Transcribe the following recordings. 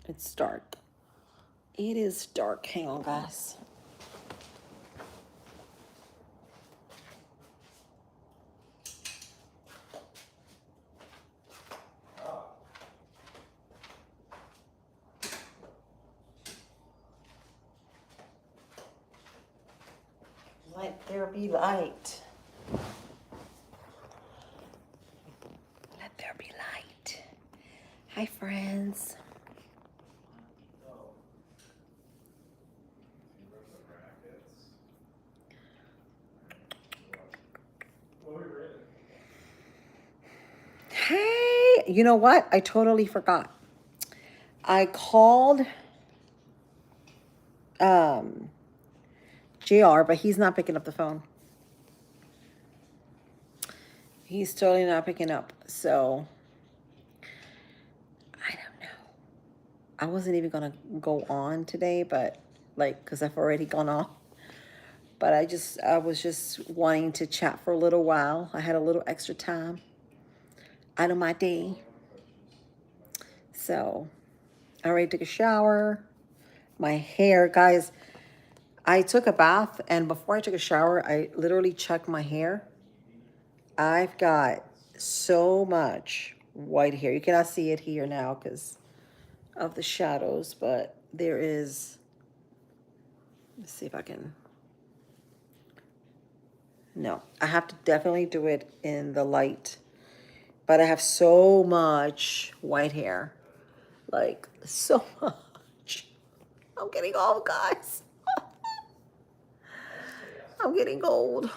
It's dark. It is dark. Hang on, guys. Let there be light. Let there be light. Hi, friends. Hey, you know what? I totally forgot. I called JR, but he's not picking up the phone. He's totally not picking up. So I don't know. I wasn't even gonna go on today, but like, cause I've already gone off. But I was just wanting to chat for a little while. I had a little extra time out of my day. So I already took a shower. My hair, guys, I took a bath, and before I took a shower, I literally checked my hair. I've got so much white hair. You cannot see it here now because of the shadows, but there is. Let's see if I can. No, I have to definitely do it in the light. But I have so much white hair. Like, so much. I'm getting old, guys. I'm getting old.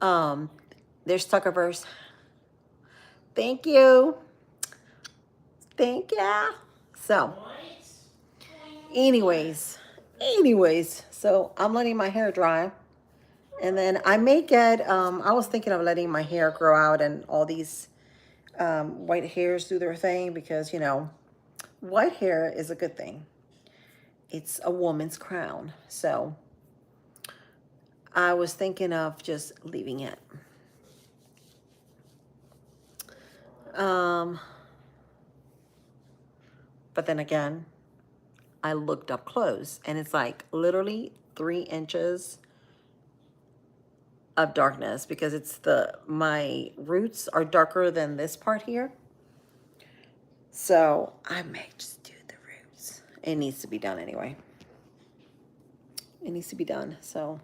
Um, there's Tuckerverse. Thank you. Thank ya. So, anyways, so I'm letting my hair dry. And then I may get, I was thinking of letting my hair grow out and all these white hairs do their thing because, you know, white hair is a good thing. It's a woman's crown. So I was thinking of just leaving it. But then again, I looked up close and it's like literally 3 inches of darkness because it's my roots are darker than this part here. So I may just do the roots. It needs to be done anyway. It needs to be done. So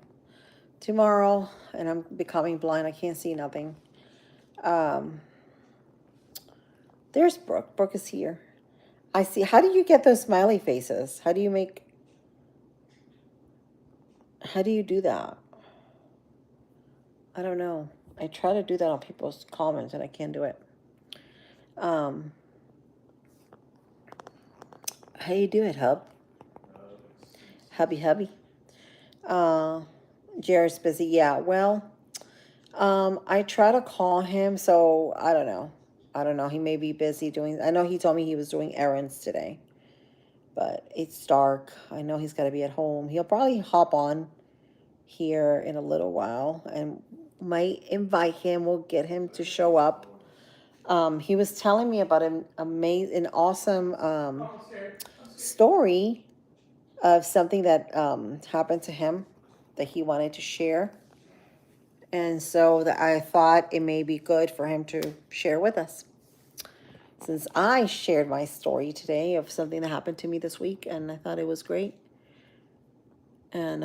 tomorrow, and I'm becoming blind. I can't see nothing. There's Brooke. Brooke is here. I see. How do you get those smiley faces? How do you do that? I don't know. I try to do that on people's comments and I can't do it. How you do it, Hub? Hubby. Jared's busy. Yeah, well, I try to call him, so I don't know. He may be busy doing, I know he told me he was doing errands today, but it's dark. I know he's got to be at home. He'll probably hop on here in a little while and might invite him. We'll get him to show up. He was telling me about an awesome story of something that happened to him that he wanted to share. And so that I thought it may be good for him to share with us. Since I shared my story today of something that happened to me this week, and I thought it was great. And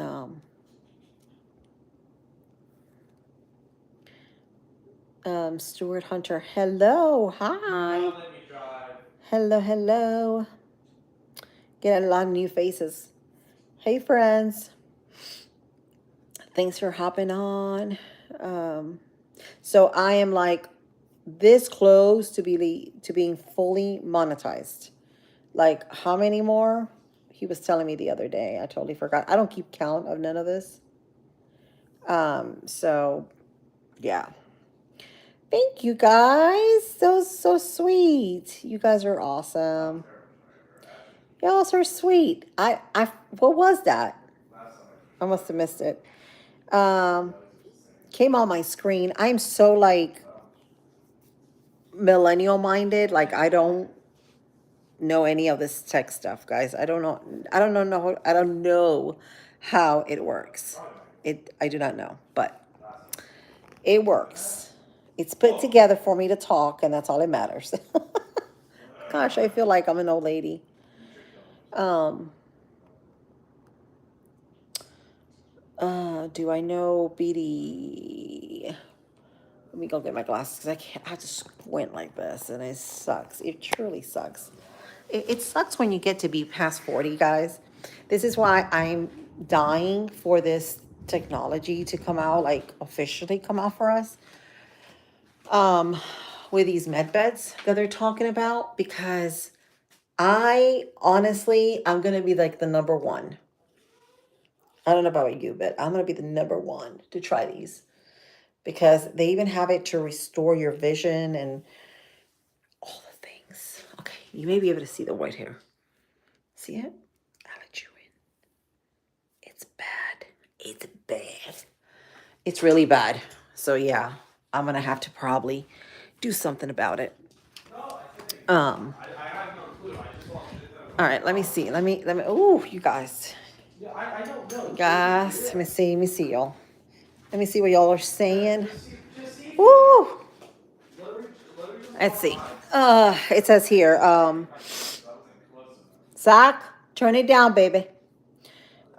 Stuart Hunter, hello, hi. Hello. Get a lot of new faces. Hey, friends. Thanks for hopping on. So I am like this close to being fully monetized. Like, how many more? He was telling me the other day. I totally forgot. I don't keep count of none of this. So yeah. Thank you guys. So sweet. You guys are awesome. Y'all are sweet. What was that? I must have missed it. Came on my screen. I'm so like millennial minded. Like I don't know any of this tech stuff, guys. I don't know. I don't know how it works. I do not know, but it works. It's put together for me to talk, and that's all that matters. Gosh, I feel like I'm an old lady. Um, do I know BD? Let me go get my glasses because I can't. I have to squint like this, and it sucks. It truly sucks. It sucks when you get to be past 40, guys. This is why I'm dying for this technology to come out, like officially come out for us. With these med beds that they're talking about, because I honestly, I'm gonna be like the number one. I don't know about you, but I'm gonna be the number one to try these because they even have it to restore your vision and all the things. Okay, you may be able to see the white hair. See it? I'll let you in. It's bad. It's bad. It's really bad. So yeah, I'm gonna have to probably do something about it. Um. All right. Let me see. Let me. Oh, you guys. Guys, let me see y'all. Let me see what y'all are saying. Woo! Let's see. It says here, Zach, turn it down, baby.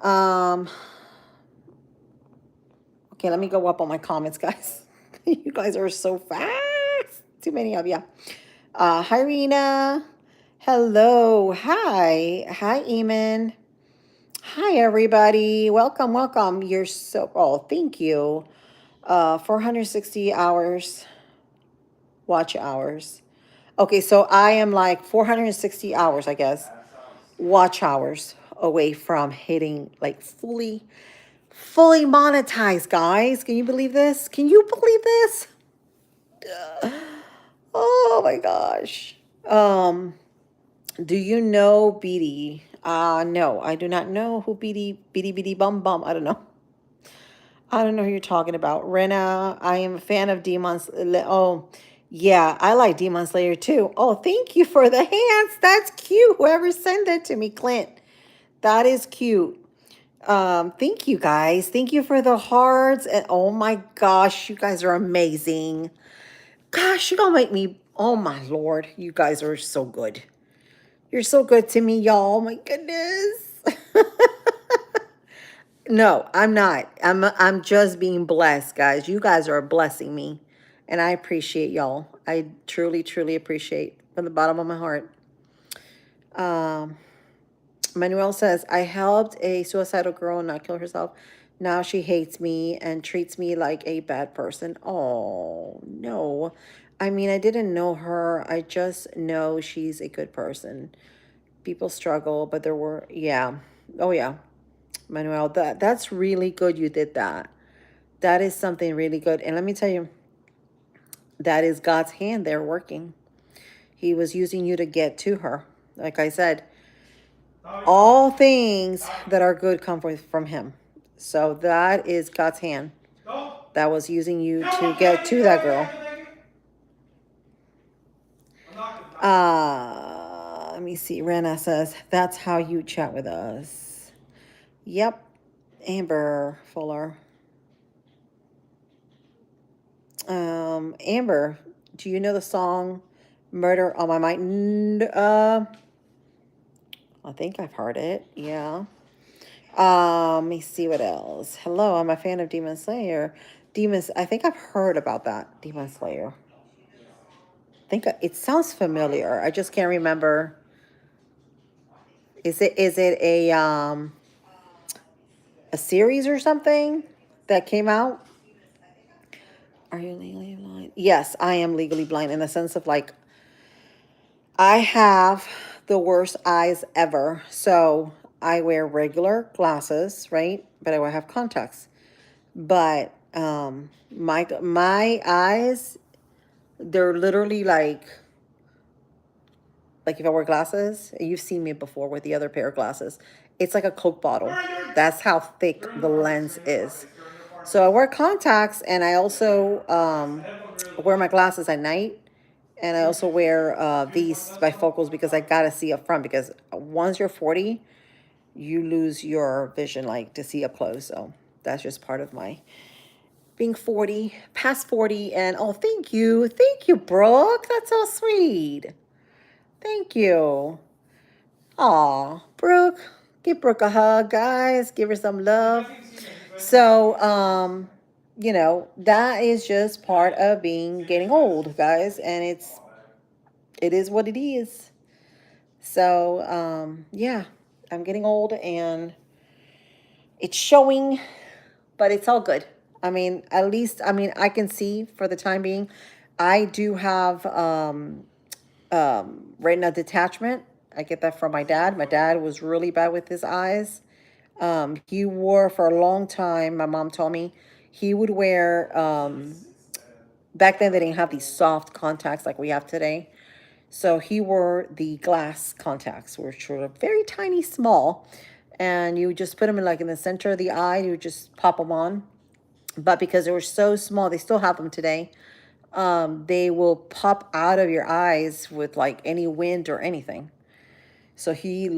Okay, let me go up on my comments, guys. You guys are so fast. Too many of you. Hi, Rena. Hello. Hi. Hi, Eamon. Hi, everybody. Welcome, welcome. You're so, oh, thank you. 460 hours, watch hours. Okay, so I am like 460 hours, I guess, watch hours away from hitting like fully monetized, guys. Can you believe this? Can you believe this? Oh my gosh. Do you know BD? No, I do not know who BD Bum Bum. I don't know. I don't know who you're talking about. Rena, I am a fan of Oh, yeah, I like Demon Slayer too. Oh, thank you for the hands. That's cute. Whoever sent that to me, Clint. That is cute. Thank you guys. Thank you for the hearts. And oh my gosh, you guys are amazing. Gosh, you gonna make me. Oh my Lord, you guys are so good. You're so good to me, y'all. Oh my goodness. No, I'm not. I'm just being blessed, guys. You guys are blessing me, and I appreciate y'all. I truly appreciate from the bottom of my heart. Manuel says, I helped a suicidal girl not kill herself. Now she hates me and treats me like a bad person. Oh, no. I mean, I didn't know her. I just know she's a good person. People struggle, but there were, yeah. Oh, yeah. Manuel, that's really good you did that. That is something really good. And let me tell you, that is God's hand there working. He was using you to get to her. Like I said, all things that are good come from him. So that is God's hand that was using you to get to that girl. Let me see. Rena says, that's how you chat with us. Yep. Amber Fuller. Amber, do you know the song Murder on My Mind? I think I've heard it. Yeah. Let me see what else. Hello, I'm a fan of Demon Slayer. I think I've heard about that. Demon Slayer. I think it sounds familiar. I just can't remember. Is it a series or something that came out? Are you legally blind? Yes, I am legally blind in the sense of like I have the worst eyes ever. So I wear regular glasses, right? But I will have contacts. But my eyes, they're literally like if I wear glasses, you've seen me before with the other pair of glasses. It's like a Coke bottle. That's how thick the lens is. So I wear contacts and I also wear my glasses at night And I also wear these bifocals because I gotta see up front, because once you're 40, you lose your vision, like to see up close. So that's just part of my being 40, past 40. And oh, thank you. Thank you, Brooke. That's so sweet. Thank you. Aw, Brooke. Give Brooke a hug, guys. Give her some love. So, that is just part of being getting old, guys, and it is what it is. So, yeah, I'm getting old and it's showing, but it's all good. I mean, at least, I mean, I can see for the time being. I do have retina detachment. I get that from my dad. My dad was really bad with his eyes. He wore for a long time, my mom told me, he would wear, back then they didn't have these soft contacts like we have today. So he wore the glass contacts, which were very tiny, small, and you just put them in like in the center of the eye. You just pop them on, but because they were so small, they still have them today. They will pop out of your eyes with like any wind or anything. So he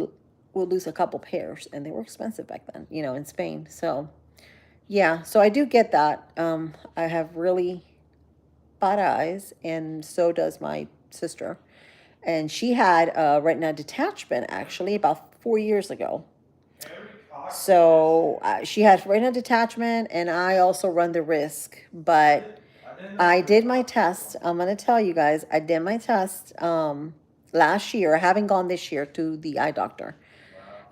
will lose a couple pairs, and they were expensive back then, in Spain. So yeah, so I do get that. I have really bad eyes, and so does my sister. And she had a retina detachment actually about 4 years ago. So she had retina detachment, and I also run the risk. But I did my test. I'm gonna tell you guys, I did my test last year. I haven't gone this year to the eye doctor.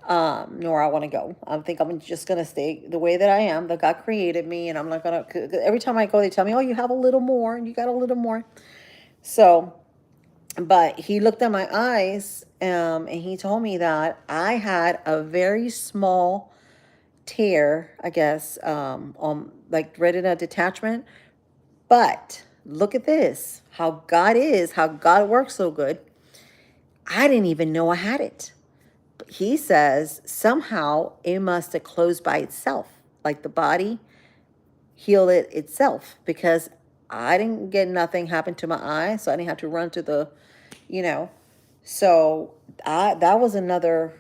Nor I want to go. I think I'm just gonna stay the way that I am. That God created me, and I'm not gonna. Every time I go, they tell me, "Oh, you have a little more, and you got a little more." So, but he looked at my eyes, and he told me that I had a very small tear, I guess, on like retina detachment. But look at this, how God is, how God works so good. I didn't even know I had it. But he says somehow it must have closed by itself, like the body healed it itself, because I didn't get nothing happen to my eye, so I didn't have to run to the, you know. So that was another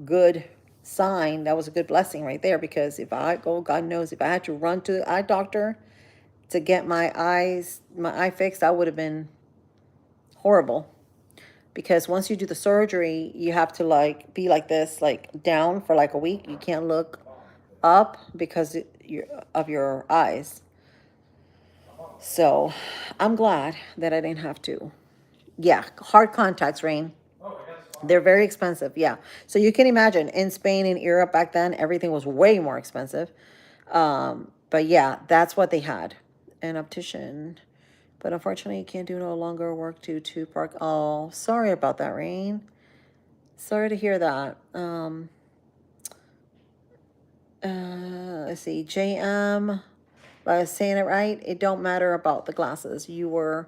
good sign. That was a good blessing right there, because if I go, God knows, if I had to run to the eye doctor to get my eye fixed, that would have been horrible. Because once you do the surgery, you have to like be like this, like down for like a week. You can't look up because of your eyes. So I'm glad that I didn't have to. Yeah, hard contacts, Rain. They're very expensive. Yeah. So you can imagine in Spain and Europe back then, everything was way more expensive. But yeah, that's what they had. An optician. But unfortunately, you can't do no longer work due to park. Oh, sorry about that, Rain. Sorry to hear that. Let's see. JM, if I was saying it right, it don't matter about the glasses. You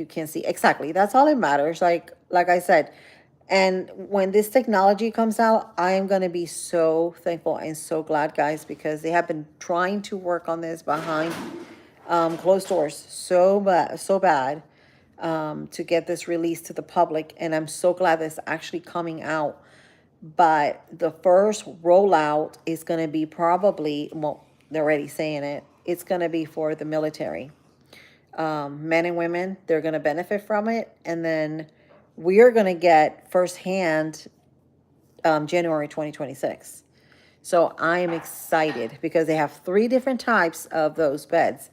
can't see. Exactly. That's all that matters. Like I said, and when this technology comes out, I am going to be so thankful and so glad, guys, because they have been trying to work on this behind closed doors so bad, to get this released to the public. And I'm so glad that's actually coming out. But the first rollout is going to be probably, well, they're already saying it, it's going to be for the military. Men and women, they're going to benefit from it. And then we are going to get firsthand January 2026. So I am excited because they have three different types of those beds.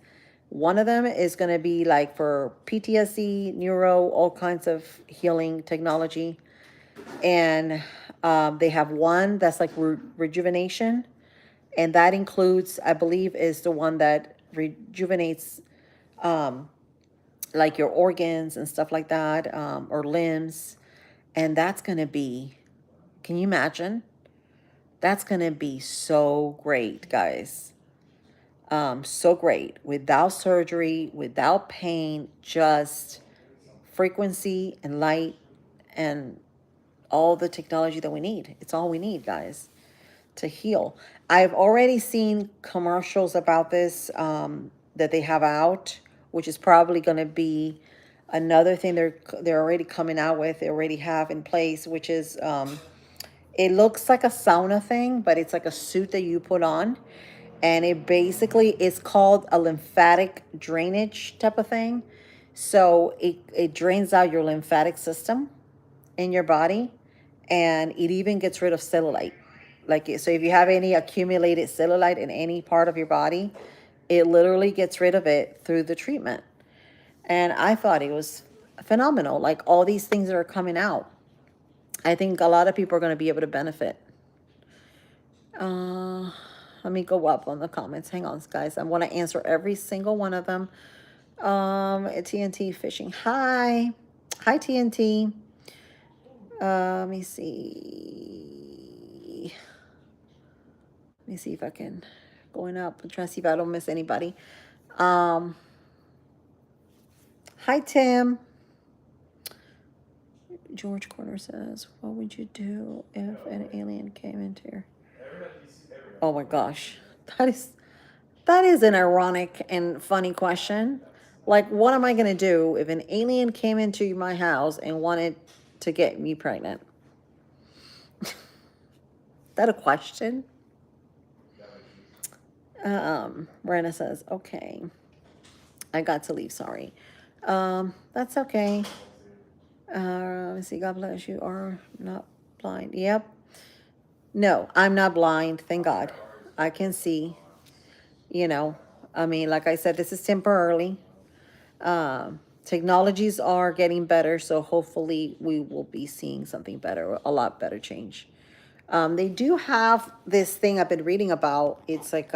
One of them is going to be like for PTSD, neuro, all kinds of healing technology. And they have one that's like rejuvenation. And that includes, I believe, is the one that rejuvenates like your organs and stuff like that, or limbs. And that's going to be, can you imagine? That's going to be so great, guys. So great. Without surgery, without pain, just frequency and light and all the technology that we need. It's all we need, guys, to heal. I've already seen commercials about this that they have out, which is probably going to be Another thing they're already coming out with, they already have in place, which is it looks like a sauna thing, but it's like a suit that you put on, and it basically is called a lymphatic drainage type of thing. So it drains out your lymphatic system in your body, and it even gets rid of cellulite. So if you have any accumulated cellulite in any part of your body, it literally gets rid of it through the treatment. And I thought it was phenomenal. Like all these things that are coming out, I think a lot of people are going to be able to benefit. Uh, Let me go up on the comments. Hang on, guys. I want to answer every single one of them. TNT Fishing. Hi. Hi, TNT. Let me see. Let me see if I can going up. I'm trying to see if I don't miss anybody. Hi, Tim. George Corner says, "What would you do if an alien came into your?" Oh my gosh, that is an ironic and funny question. Like, what am I gonna do if an alien came into my house and wanted to get me pregnant? That a question? Rena says, "Okay, I got to leave. Sorry. That's okay. Let me see. God bless you. Are not blind. Yep. No, I'm not blind. Thank God. I can see. You know, I mean, like I said, this is temporarily. Technologies are getting better, so hopefully we will be seeing something better, a lot better change. They do have this thing I've been reading about. It's like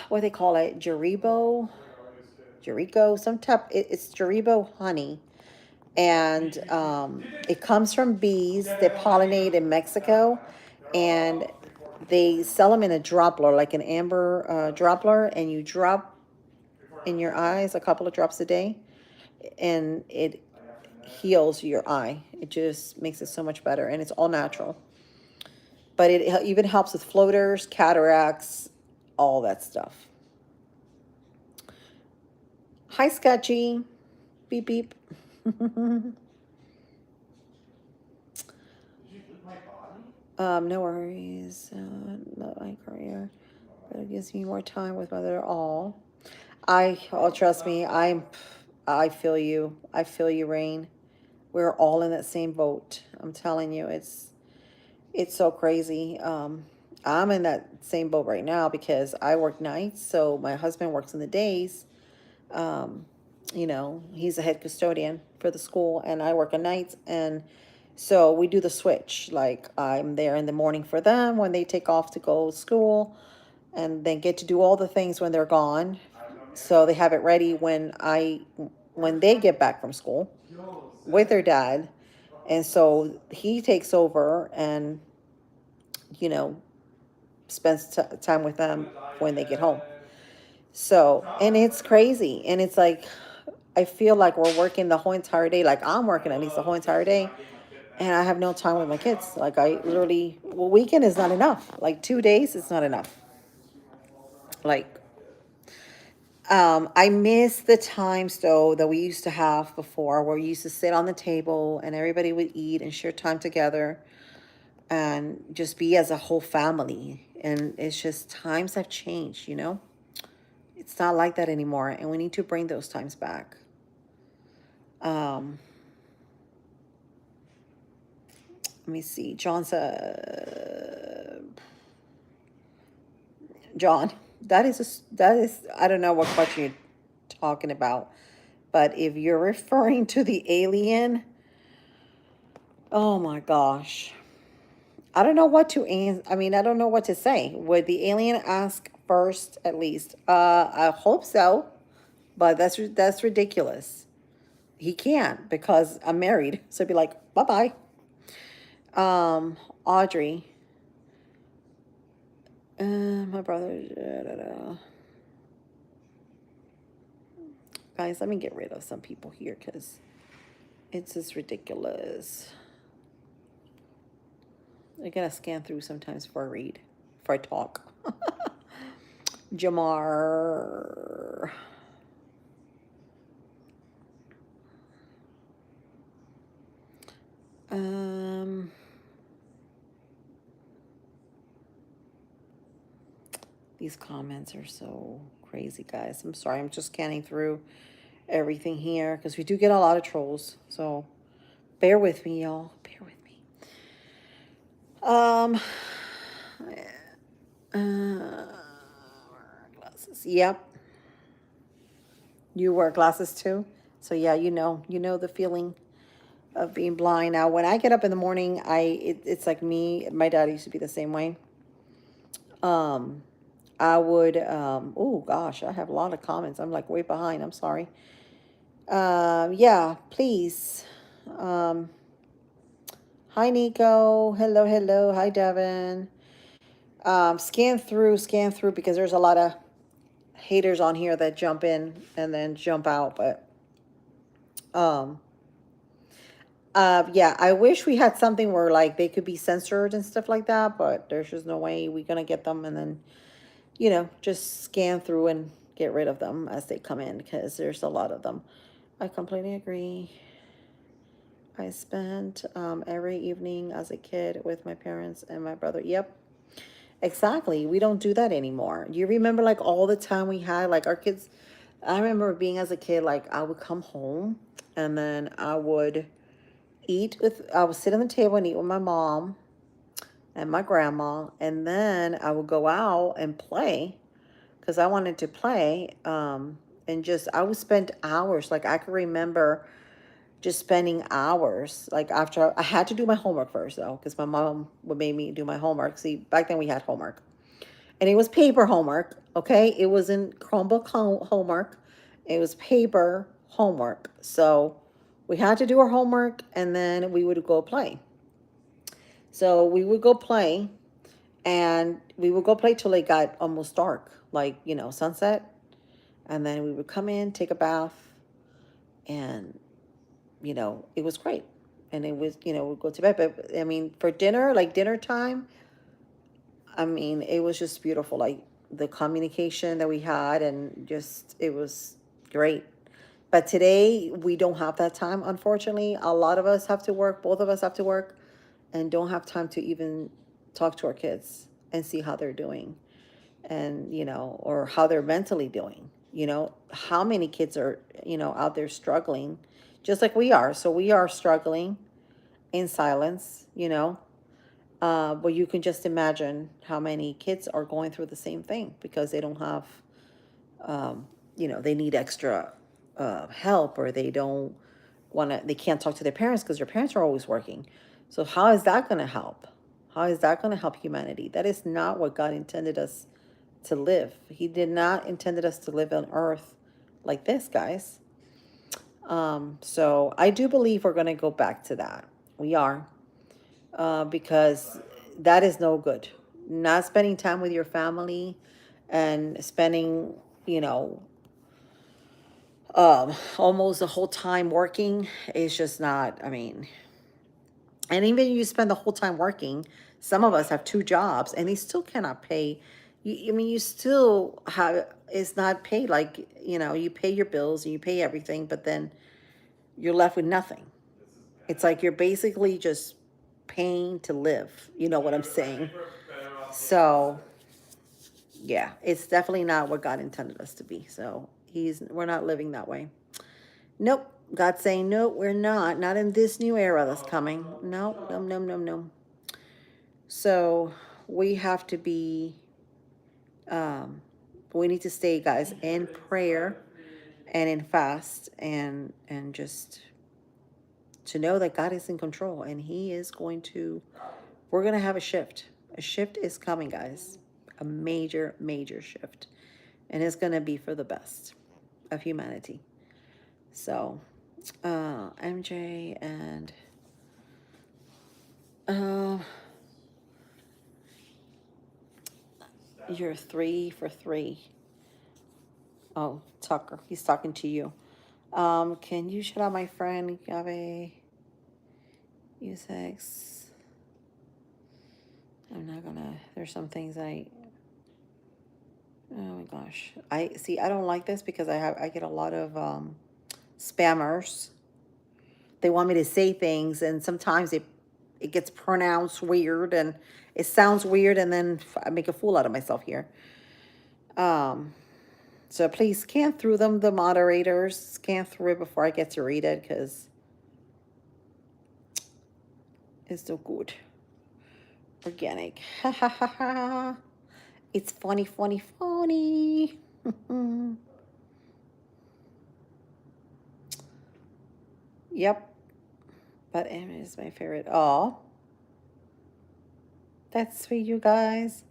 what they call it, Jericho, some type. It's Jericho honey, and it comes from bees that pollinate in Mexico, and they sell them in a droppler, like an amber droppler, and you drop in your eyes a couple of drops a day, and it heals your eye. It just makes it so much better, and it's all natural. But it even helps with floaters, cataracts, all that stuff. Hi, Sketchy. Beep, beep. No worries. Not my career, but it gives me more time with mother. All. Trust me. I feel you. I feel you, Rain. We're all in that same boat. I'm telling you, it's so crazy. I'm in that same boat right now because I work nights, so my husband works in the days. Um, he's a head custodian for the school, and I work at nights, and so we do the switch. Like I'm there in the morning for them when they take off to go to school, and then get to do all the things when they're gone. So they have it ready when they get back from school with their dad. And so he takes over and, you know, spends time with them when they get home. So, and it's crazy. And it's like, I feel like we're working the whole entire day. Like I'm working at least the whole entire day. And I have no time with my kids. Like I literally, well, weekend is not enough. Like 2 days is not enough. Like, I miss the times though that we used to have before where we used to sit on the table and everybody would eat and share time together and just be as a whole family. And it's just times have changed, you know? It's not like that anymore, and we need to bring those times back. Let me see. John, that is I don't know what question you're talking about, but if you're referring to the alien, oh my gosh. I don't know what to answer. I mean, I don't know what to say. Would the alien ask first, at least? I hope so, but that's ridiculous. He can't because I'm married, so it'd be like, bye bye. Audrey, my brother. Guys, let me get rid of some people here because it's just ridiculous. I gotta scan through sometimes before I read, before I talk. Jamar. These comments are so crazy, guys. I'm sorry. I'm just scanning through everything here because we do get a lot of trolls. So bear with me, y'all. Bear with me. Um, glasses. Yep. You wear glasses too. So yeah, you know the feeling of being blind. Now, when I get up in the morning, it's like me. My dad used to be the same way. Um, I would. Oh gosh, I have a lot of comments. I'm like way behind. I'm sorry. Yeah, please. Um, Hi Nico. Hello, hello. Hi Devin. Scan through because there's a lot of haters on here that jump in and then jump out. But um, yeah, I wish we had something where like they could be censored and stuff like that. But there's just no way we're gonna get them and then just scan through and get rid of them as they come in because there's a lot of them. I completely agree. I spent every evening as a kid with my parents and my brother. Yep, exactly. We don't do that anymore. You remember like all the time we had like our kids. I remember being as a kid, like I would come home and then I would sit on the table and eat with my mom and my grandma, and then I would go out and play because I wanted to play. And just I would spend hours. Like I can remember just spending hours. Like after I had to do my homework first though, because my mom would make me do my homework. See, back then we had homework, and it was paper homework. Okay, it wasn't Chromebook homework. It was paper homework. So we had to do our homework, and then we would go play. So we would go play, and we would go play till it got almost dark, like sunset, and then we would come in, take a bath, and it was great. And it was, we'd go to bed. But I mean, for dinner, like dinner time, I mean, it was just beautiful. Like the communication that we had, and just, it was great. But today, we don't have that time, unfortunately. A lot of us have to work, both of us have to work, and don't have time to even talk to our kids and see how they're doing and, or how they're mentally doing. How many kids are, out there struggling just like we are. So we are struggling in silence, but you can just imagine how many kids are going through the same thing because they don't have, they need extra help, or they can't talk to their parents because their parents are always working. So how is that going to help? How is that going to help humanity? That is not what God intended us to live. He did not intended us to live on earth like this, guys. So I do believe we're going to go back to that. We are, because that is no good. Not spending time with your family and spending, you know, almost the whole time working is just not, I mean, and even you spend the whole time working, some of us have two jobs and they still cannot pay. I mean, you still have, it's not paid. Like, you pay your bills and you pay everything, but then you're left with nothing. It's like you're basically just paying to live. You know what I'm saying? So, yeah, it's definitely not what God intended us to be. So, we're not living that way. Nope. God's saying, no, we're not. Not in this new era that's coming. No, no, no, no, no. So, we have to be, we need to stay, guys, in prayer and in fast and just to know that God is in control and He is going to, we're going to have a shift. A shift is coming, guys. A major, major shift. And it's going to be for the best of humanity. So, MJ and, uh, you're 3 for 3. Oh, Tucker, he's talking to you. Can you shout out my friend Gabe Usex? I'm not gonna, there's some things oh my gosh. I don't like this because I get a lot of spammers. They want me to say things and sometimes it gets pronounced weird and it sounds weird and then I make a fool out of myself here. Um, so please scan through them, the moderators. Scan through it before I get to read it because it's so good. Organic. Ha ha ha ha. It's funny, funny, funny. Yep. But Emma is my favorite. Oh, that's sweet, you guys.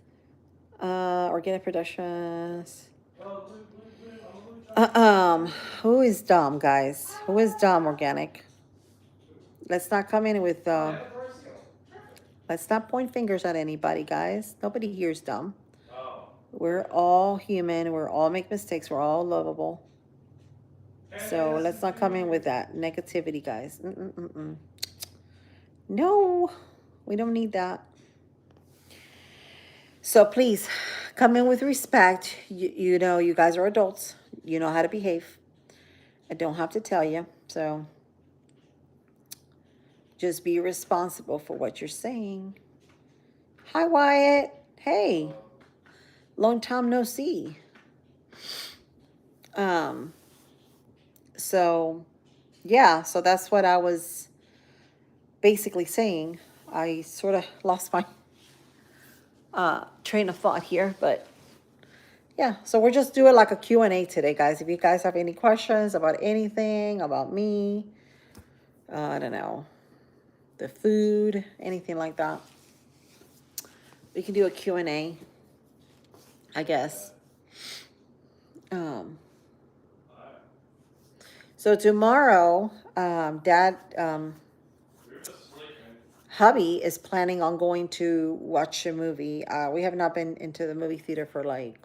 Organic Productions. Uh, um, who is dumb, guys? Who is dumb, Organic? Let's not come in with, let's not point fingers at anybody, guys. Nobody here is dumb. We're all human. We're all make mistakes. We're all lovable. So let's not come in with that negativity, guys. Mm-mm-mm-mm. No, we don't need that. So please come in with respect. You know, you guys are adults. You know how to behave. I don't have to tell you. So just be responsible for what you're saying. Hi, Wyatt. Hey, long time no see. So yeah, so that's what I was basically saying. I sort of lost my train of thought here, but yeah, so we're just doing like a Q&A today, guys. If you guys have any questions about anything, about me, I don't know, the food, anything like that, we can do a Q&A, I guess. So tomorrow, Dad, hubby is planning on going to watch a movie. We have not been into the movie theater for like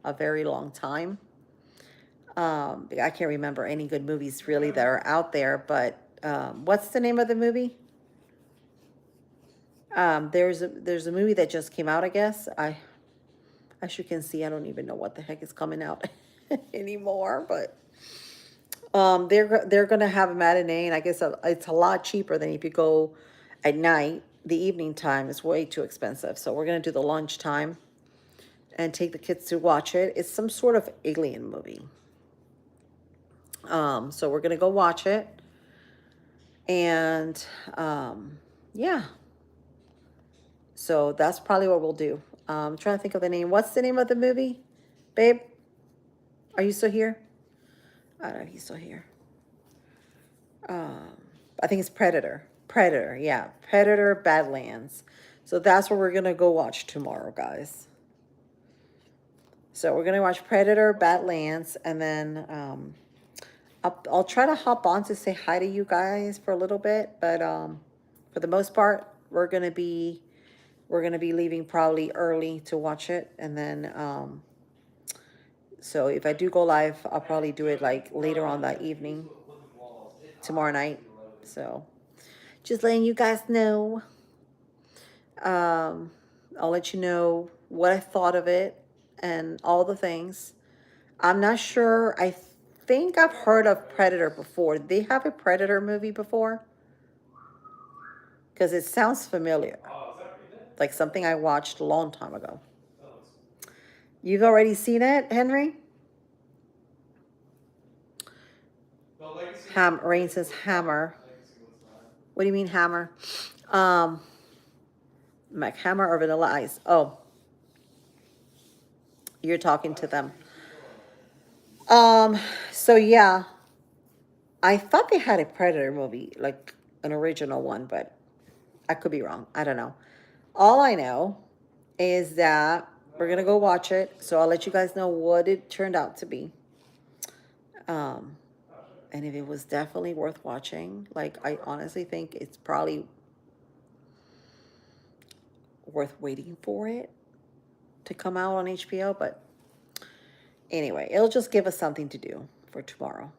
a very long time. I can't remember any good movies really that are out there, but what's the name of the movie? There's a movie that just came out, I guess. As you can see, I don't even know what the heck is coming out anymore, but they're gonna have a matinee, and I guess it's a lot cheaper than if you go at night. The evening time is way too expensive, so we're gonna do the lunch time and take the kids to watch it. It's some sort of alien movie. So we're gonna go watch it, and yeah. So that's probably what we'll do. I'm trying to think of the name. What's the name of the movie, babe? Are you still here? I don't know if he's still here. I think it's Predator. Predator, yeah. Predator Badlands. So that's what we're going to go watch tomorrow, guys. So we're going to watch Predator Badlands, and then I'll try to hop on to say hi to you guys for a little bit, but for the most part, we're going to be leaving probably early to watch it, and then so if I do go live, I'll probably do it like later on that evening, tomorrow night. So just letting you guys know. I'll let you know what I thought of it and all the things. I'm not sure. I think I've heard of Predator before. Did they have a Predator movie before? Because it sounds familiar. Like something I watched a long time ago. You've already seen it, Henry? Rain says hammer. What do you mean hammer? Mac Hammer or Vanilla Ice? Oh, you're talking to them. So yeah, I thought they had a Predator movie, like an original one, but I could be wrong. I don't know. All I know is that we're gonna go watch it, so I'll let you guys know what it turned out to be. And if it was definitely worth watching, like I honestly think it's probably worth waiting for it to come out on HBO, but anyway, it'll just give us something to do for tomorrow.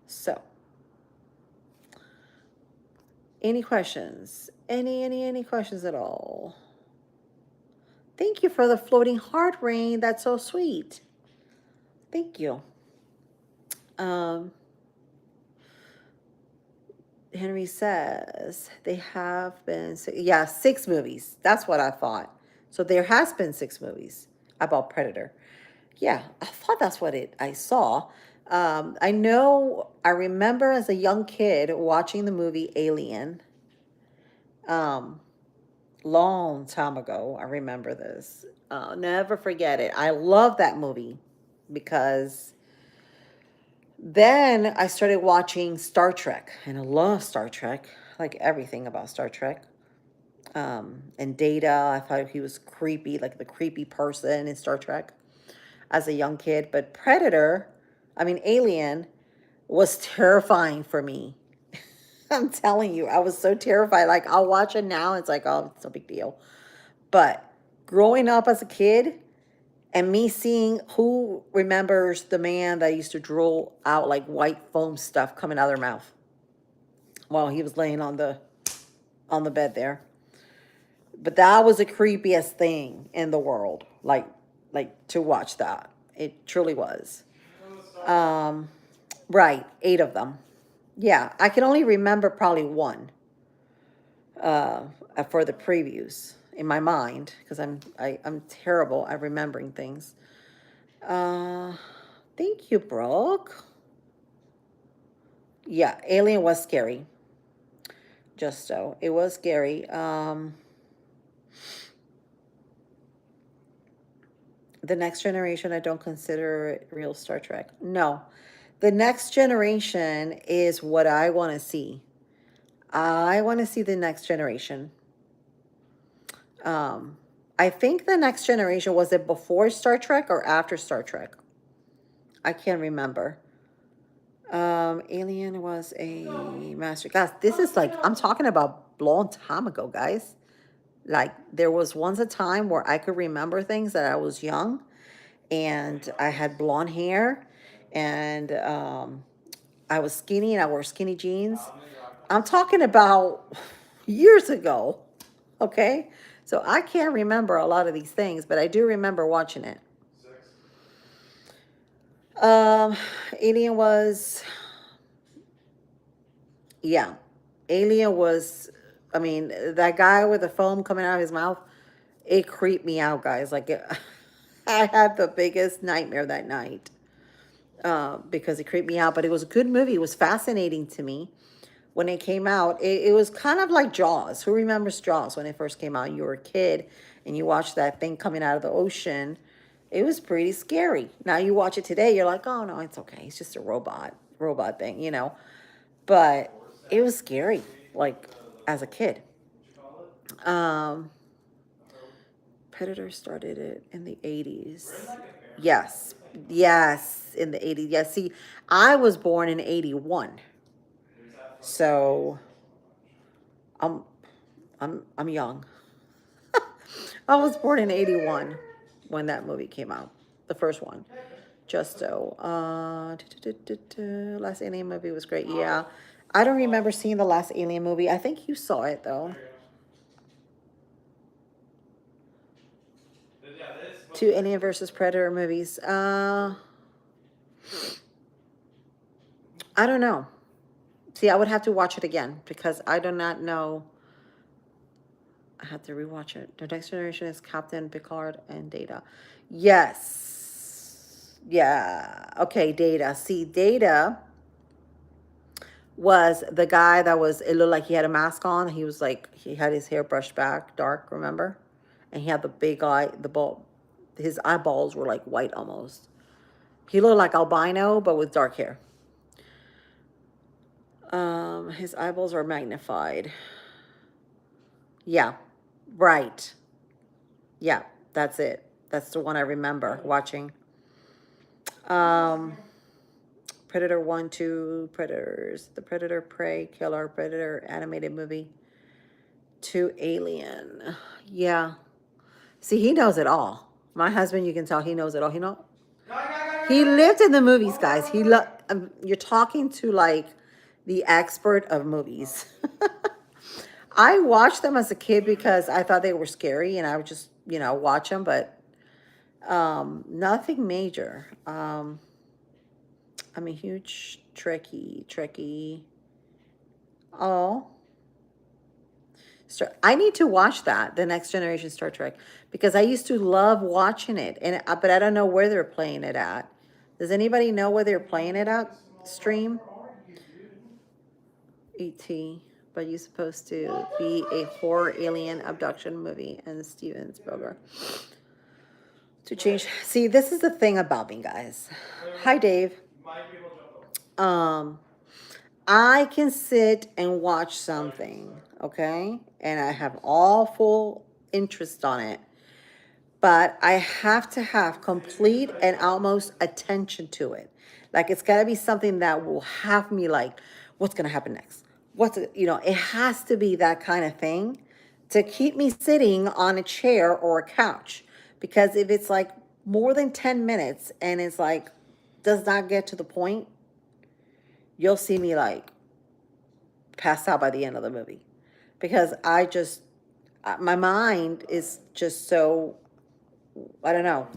So, any questions? Any questions at all? Thank you for the floating heart, Rain. That's so sweet. Thank you. Henry says they have been, yeah, 6 movies. That's what I thought. So there has been 6 movies about Predator. Yeah, I thought that's what I saw. I know, I remember as a young kid watching the movie Alien. Um, Long time ago. I remember this. I'll never forget it. I love that movie because then I started watching Star Trek, and I love Star Trek, like everything about Star Trek. And Data, I thought he was creepy, like the creepy person in Star Trek as a young kid. But Predator, I mean, Alien, was terrifying for me. I'm telling you, I was so terrified. Like, I'll watch it now, it's like, oh, it's no big deal. But growing up as a kid, and me seeing, who remembers the man that used to drool out like white foam stuff coming out of their mouth while he was laying on the bed there. But that was the creepiest thing in the world. Like to watch that. It truly was. Um, right, 8 of them. Yeah, I can only remember probably one uh, for the previews in my mind because I'm terrible at remembering things. Uh, Thank you, Brooke. Yeah, Alien was scary. Just so it was scary. The Next Generation, I don't consider it real Star Trek. No, the Next Generation is what I want to see. I want to see the Next Generation. Um, I think the Next Generation, was it before Star Trek or after Star Trek? I can't remember. Alien was a master. Guys, this is like, I'm talking about long time ago, guys. Like, there was once a time where I could remember things that I was young, and I had blonde hair, and I was skinny, and I wore skinny jeans. I'm talking about years ago. Okay, so I can't remember a lot of these things, but I do remember watching it. Um, Alien was, yeah, Alien was. I mean, that guy with the foam coming out of his mouth, it creeped me out, guys. Like, I had the biggest nightmare that night because it creeped me out. But it was a good movie. It was fascinating to me when it came out. It was kind of like Jaws. Who remembers Jaws when it first came out? You were a kid and you watched that thing coming out of the ocean. It was pretty scary. Now you watch it today, you're like, oh no, it's okay. It's just a robot thing, you know. But it was scary, like as a kid. Um, Predator started it in the 80s. Yes. Yes, in the 80s. Yes, see, I was born in 81. So I'm I'm young. I was born in 81 when that movie came out. The first one. Just so. Last Alien movie was great. Yeah. I don't remember seeing the last Alien movie. I think you saw it though. 2 Alien versus Predator movies. I don't know. See, I would have to watch it again because I do not know. I have to rewatch it. The Next Generation is Captain Picard and Data. Yes. Yeah. Okay, Data. See, Data was the guy that was, it looked like he had a mask on. He was like, he had his hair brushed back, dark, remember? And he had the big eye, the ball, his eyeballs were like white almost. He looked like albino, but with dark hair. His eyeballs are magnified. Yeah, right. Yeah, that's it. That's the one I remember watching. Um, Predator 1, 2, Predators, the Predator, Prey, Killer, Predator animated movie, 2, Alien. Yeah. See, he knows it all. My husband, you can tell he knows it all. He lived in the movies, guys. You're talking to like the expert of movies. I watched them as a kid because I thought they were scary and I would just, watch them, but nothing major. I'm a huge Trekkie. Oh, I need to watch that, the Next Generation Star Trek, because I used to love watching it, and but I don't know where they're playing it at. Does anybody know where they're playing it at? Stream ET, but you're supposed to be a horror alien abduction movie, and Steven Spielberg to change. See, this is the thing about me, guys. Hi, Dave. Um, I can sit and watch something, okay, and I have all full interest on it, but I have to have complete and almost attention to it. Like it's got to be something that will have me like, what's gonna happen next? It has to be that kind of thing to keep me sitting on a chair or a couch. Because if it's like more than 10 minutes and it's like does not get to the point, you'll see me like pass out by the end of the movie. Because my mind is just so, I don't know.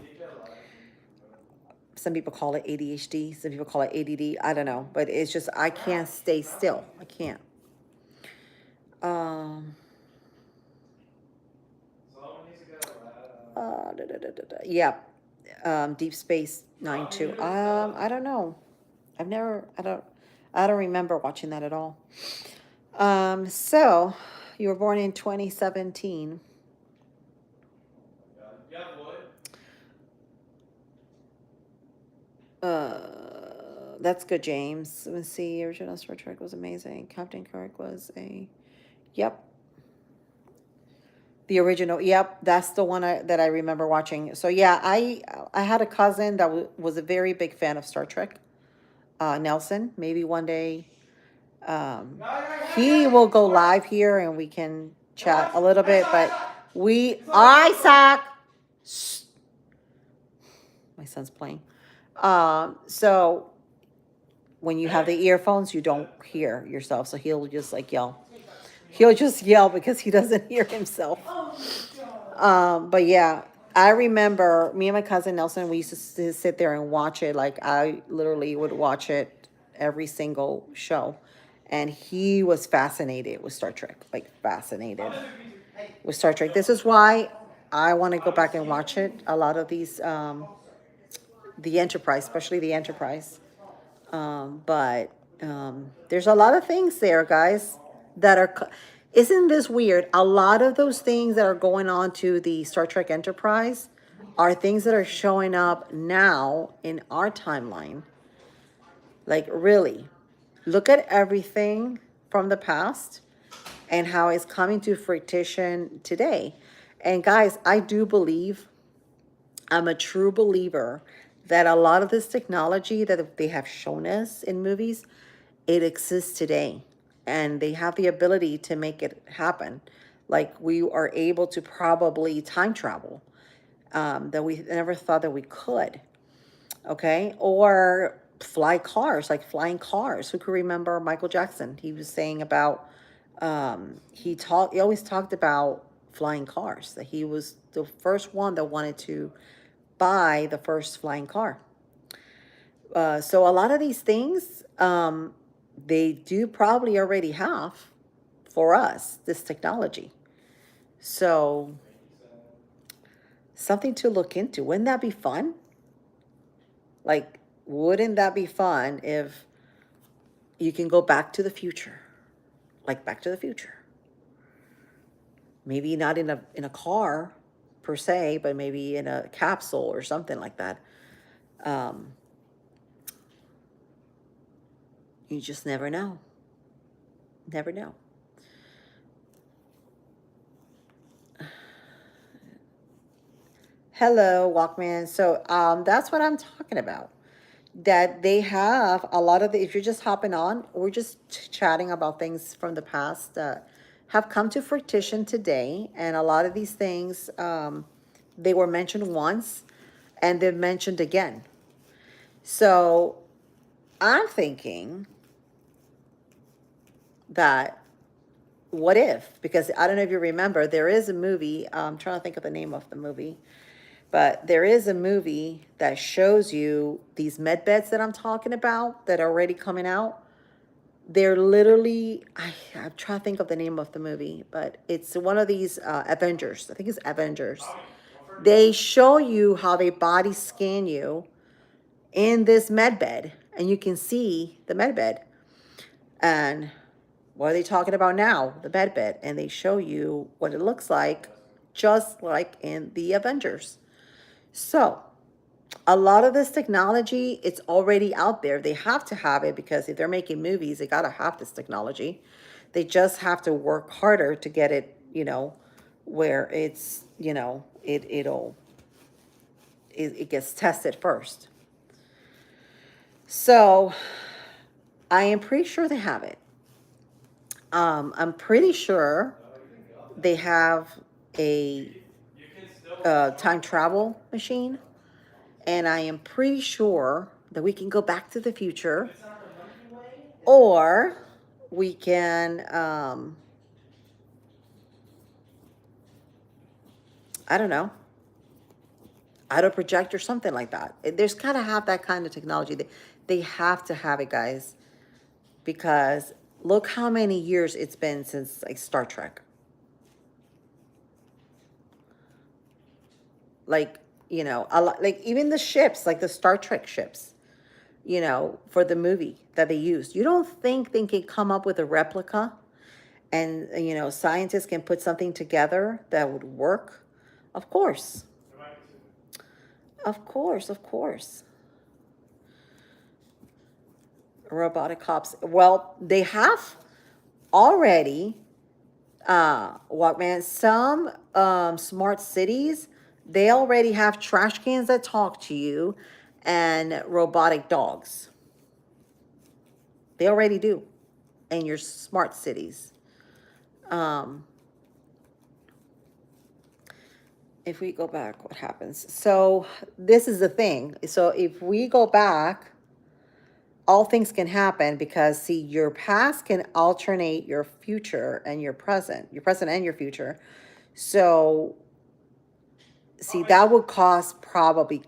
Some people call it ADHD, some people call it ADD. I don't know, but it's just I can't stay still. I can't. Um. Yeah. Deep Space Nine too. I don't know. I've never. I don't remember watching that at all. So you were born in 2017. That's good, James. Let's see. Original Star Trek was amazing. Captain Kirk was a. Yep. The original. Yep. That's the one that I remember watching. So yeah, I had a cousin that was a very big fan of Star Trek. Nelson. Maybe one day, he will go live here and we can chat a little bit. But Isaac. My son's playing. So when you have the earphones, you don't hear yourself. So he'll just like yell. He'll just yell because he doesn't hear himself. But yeah, I remember me and my cousin Nelson, we used to sit there and watch it. Like I literally would watch it every single show. And he was fascinated with Star Trek, like fascinated with Star Trek. This is why I want to go back and watch it. A lot of these, the Enterprise, especially the Enterprise. But there's a lot of things there, guys, that are. Isn't this weird? A lot of those things that are going on to the Star Trek Enterprise are things that are showing up now in our timeline. Like, really, look at everything from the past and how it's coming to fruition today. And guys, I do believe, I'm a true believer that a lot of this technology that they have shown us in movies, it exists today. And they have the ability to make it happen. Like we are able to probably time travel, that we never thought that we could. Okay. Or fly cars, like flying cars. Who could remember Michael Jackson? He was saying about, he always talked about flying cars, that he was the first one that wanted to buy the first flying car. So a lot of these things, they do probably already have for us this technology. So something to look into. Wouldn't that be fun? Like, wouldn't that be fun if you can go back to the future? Like Back to the Future. Maybe not in a car per se, but maybe in a capsule or something like that. Um, you just never know. Never know. Hello, Walkman. So that's what I'm talking about. That they have a lot of if you're just hopping on, we're just chatting about things from the past that have come to fruition today. And a lot of these things, they were mentioned once and they're mentioned again. So I'm thinking that what if, because I don't know if you remember, there is a movie, I'm trying to think of the name of the movie, but there is a movie that shows you these med beds that I'm talking about that are already coming out. They're literally, I'm trying to think of the name of the movie, but it's one of these Avengers. I think it's Avengers. They show you how they body scan you in this med bed, and you can see the med bed. And what are they talking about now? The med bed. And they show you what it looks like, just like in the Avengers. So, a lot of this technology, it's already out there. They have to have it because if they're making movies, they got to have this technology. They just have to work harder to get it, where it's, it gets tested first. So I am pretty sure they have it. I'm pretty sure they have a time travel machine, and I am pretty sure that we can go back to the future, or we can, I don't know, auto project or something like that. There's got to have that kind of technology. They have to have it, guys, because look how many years it's been since like Star Trek. Like, a lot, like even the ships, like the Star Trek ships, for the movie that they used. You don't think they can come up with a replica and, scientists can put something together that would work? Of course. Of course, of course. Robotic cops. Well, they have already, Walkman, some smart cities, they already have trash cans that talk to you and robotic dogs. They already do in your smart cities. If we go back, what happens? So this is the thing. So if we go back, all things can happen because, see, your past can alternate your future and your present and your future. So, see, that would probably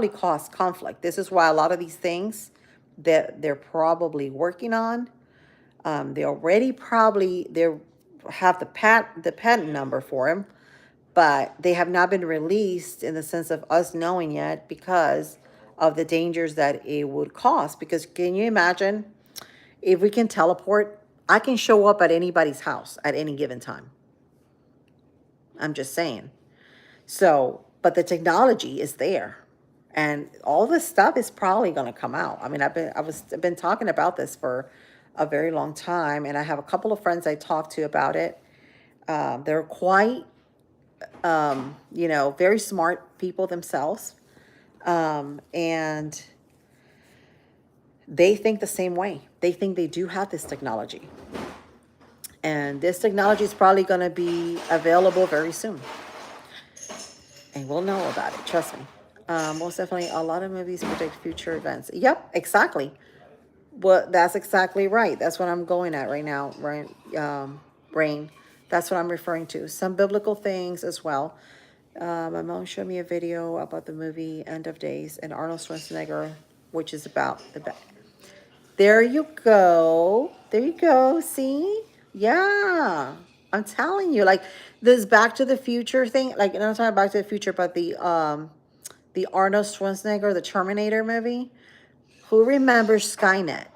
cause conflict. This is why a lot of these things that they're probably working on, they already probably they have the patent number for them, but they have not been released in the sense of us knowing yet because of the dangers that it would cause. Because can you imagine if we can teleport? I can show up at anybody's house at any given time. I'm just saying. So, but the technology is there, and all this stuff is probably going to come out. I mean, I've been talking about this for a very long time, and I have a couple of friends I talked to about it. They're quite, very smart people themselves, and they think the same way. They think they do have this technology, and this technology is probably going to be available very soon. And we'll know about it, trust me. Most definitely, a lot of movies predict future events. Yep, exactly. Well, that's exactly right. That's what I'm going at right now, right? Brain. That's what I'm referring to. Some biblical things as well. My mom showed me a video about the movie End of Days and Arnold Schwarzenegger, which is about the back. There you go. There you go. See? Yeah. I'm telling you, like this Back to the Future thing, like I'm not talking Back to the Future, but the Arnold Schwarzenegger, the Terminator movie. Who remembers Skynet?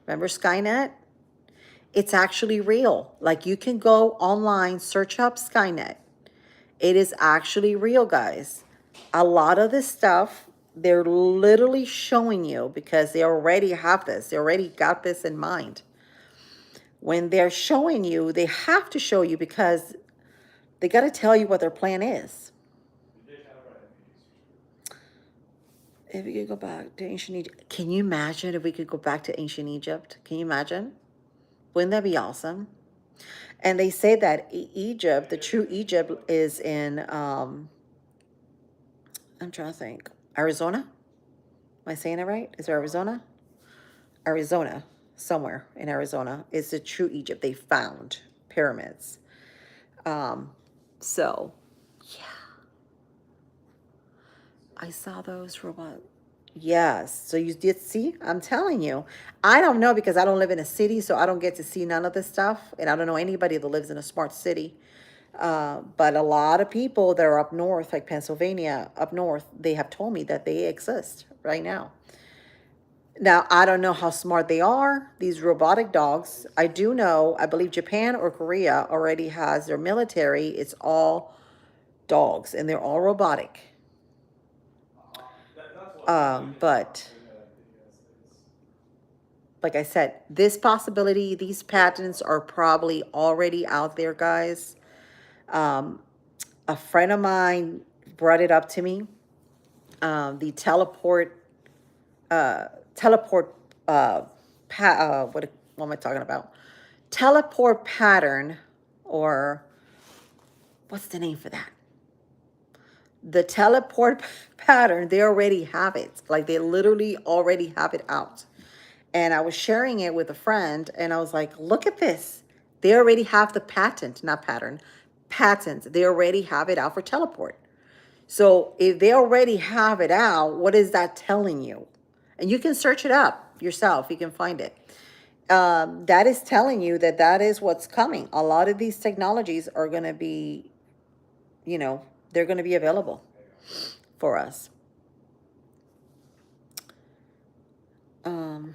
Remember Skynet? It's actually real. Like you can go online, search up Skynet. It is actually real, guys. A lot of this stuff, they're literally showing you because they already have this. They already got this in mind. When they're showing you, they have to show you because they got to tell you what their plan is. If we could go back to ancient Egypt, can you imagine if we could go back to ancient Egypt? Can you imagine? Wouldn't that be awesome? And they say that Egypt, the true Egypt, is in, I'm trying to think, Arizona? Am I saying it right? Is it Arizona? Arizona, somewhere in Arizona, is the true Egypt. They found pyramids. So, yeah. I saw those robot Yes. So you did see? I'm telling you. I don't know because I don't live in a city, so I don't get to see none of this stuff. And I don't know anybody that lives in a smart city. But a lot of people that are up north, like Pennsylvania, up north, they have told me that they exist right now. Now, I don't know how smart they are, these robotic dogs. I do know, I believe Japan or Korea already has their military. It's all dogs and they're all robotic. But like I said, this possibility, these patents are probably already out there, guys. Um, a friend of mine brought it up to me. The uh, teleport, what am I talking about? Teleport pattern, or what's the name for that? The teleport pattern, they already have it. Like they literally already have it out. And I was sharing it with a friend and I was like, look at this. They already have the patent, not pattern, patent. They already have it out for teleport. So if they already have it out, what is that telling you? And you can search it up yourself. You can find it. That is telling you that that is what's coming. A lot of these technologies are going to be, you know, they're going to be available for us. Um,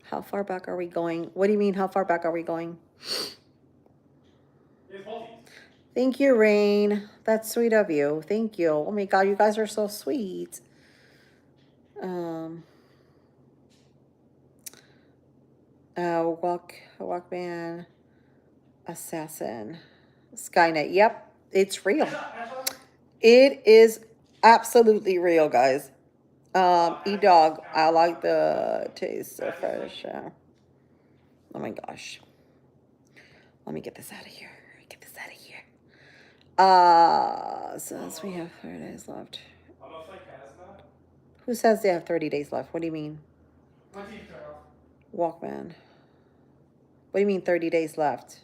how far back are we going? What do you mean, how far back are we going? Thank you, Rain. That's sweet of you. Thank you. Oh my God, you guys are so sweet. Um, Walkman, Assassin, Skynet. Yep, it's real. It is absolutely real, guys. E-Dog, I like the taste of fresh. Oh my gosh. Let me get this out of here. Get this out of here. Since we have 30 days left. Who says they have 30 days left? What do you mean? Walkman. What do you mean 30 days left?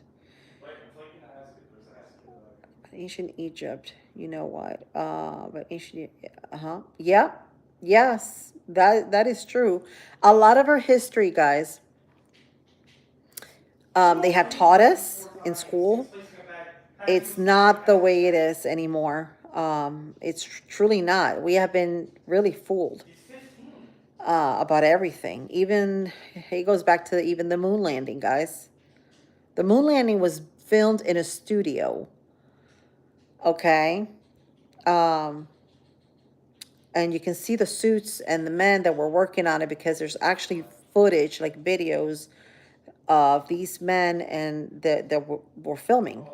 Ancient Egypt, you know what? But ancient, yeah, yes, that is true. A lot of our history, guys, they have taught us in school. It's not the way it is anymore. It's truly not. We have been really fooled about everything. Even it goes back to even the moon landing, guys. The moon landing was filmed in a studio. Okay. Um, and you can see the suits and the men that were working on it because there's actually footage, like videos of these men and that were filming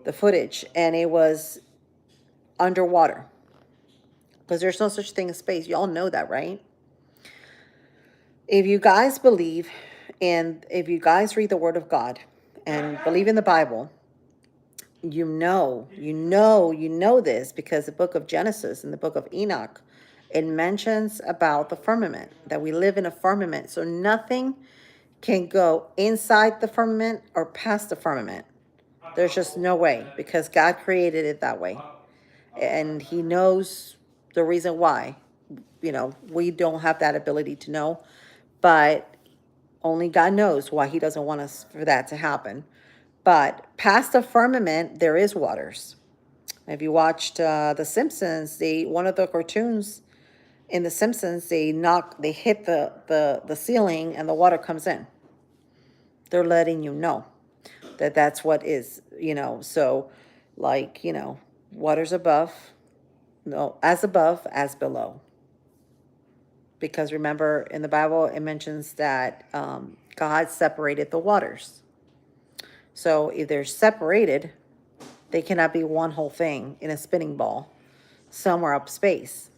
the footage, and it was underwater because there's no such thing as space. You all know that, right? If you guys believe and if you guys read the Word of God and believe in the Bible, you know this because the book of Genesis and the book of Enoch, it mentions about the firmament, that we live in a firmament. So nothing can go inside the firmament or past the firmament. There's just no way because God created it that way. And he knows the reason why. You know, we don't have that ability to know, but only God knows why he doesn't want us for that to happen. But past the firmament, there is waters. If you watched The Simpsons, one of the cartoons in The Simpsons, they hit the ceiling and the water comes in. They're letting you know that that's what is, you know. So, like, you know, water's above, no, as above, as below. Because remember, in the Bible, it mentions that God separated the waters. So if they're separated, they cannot be one whole thing in a spinning ball somewhere up space.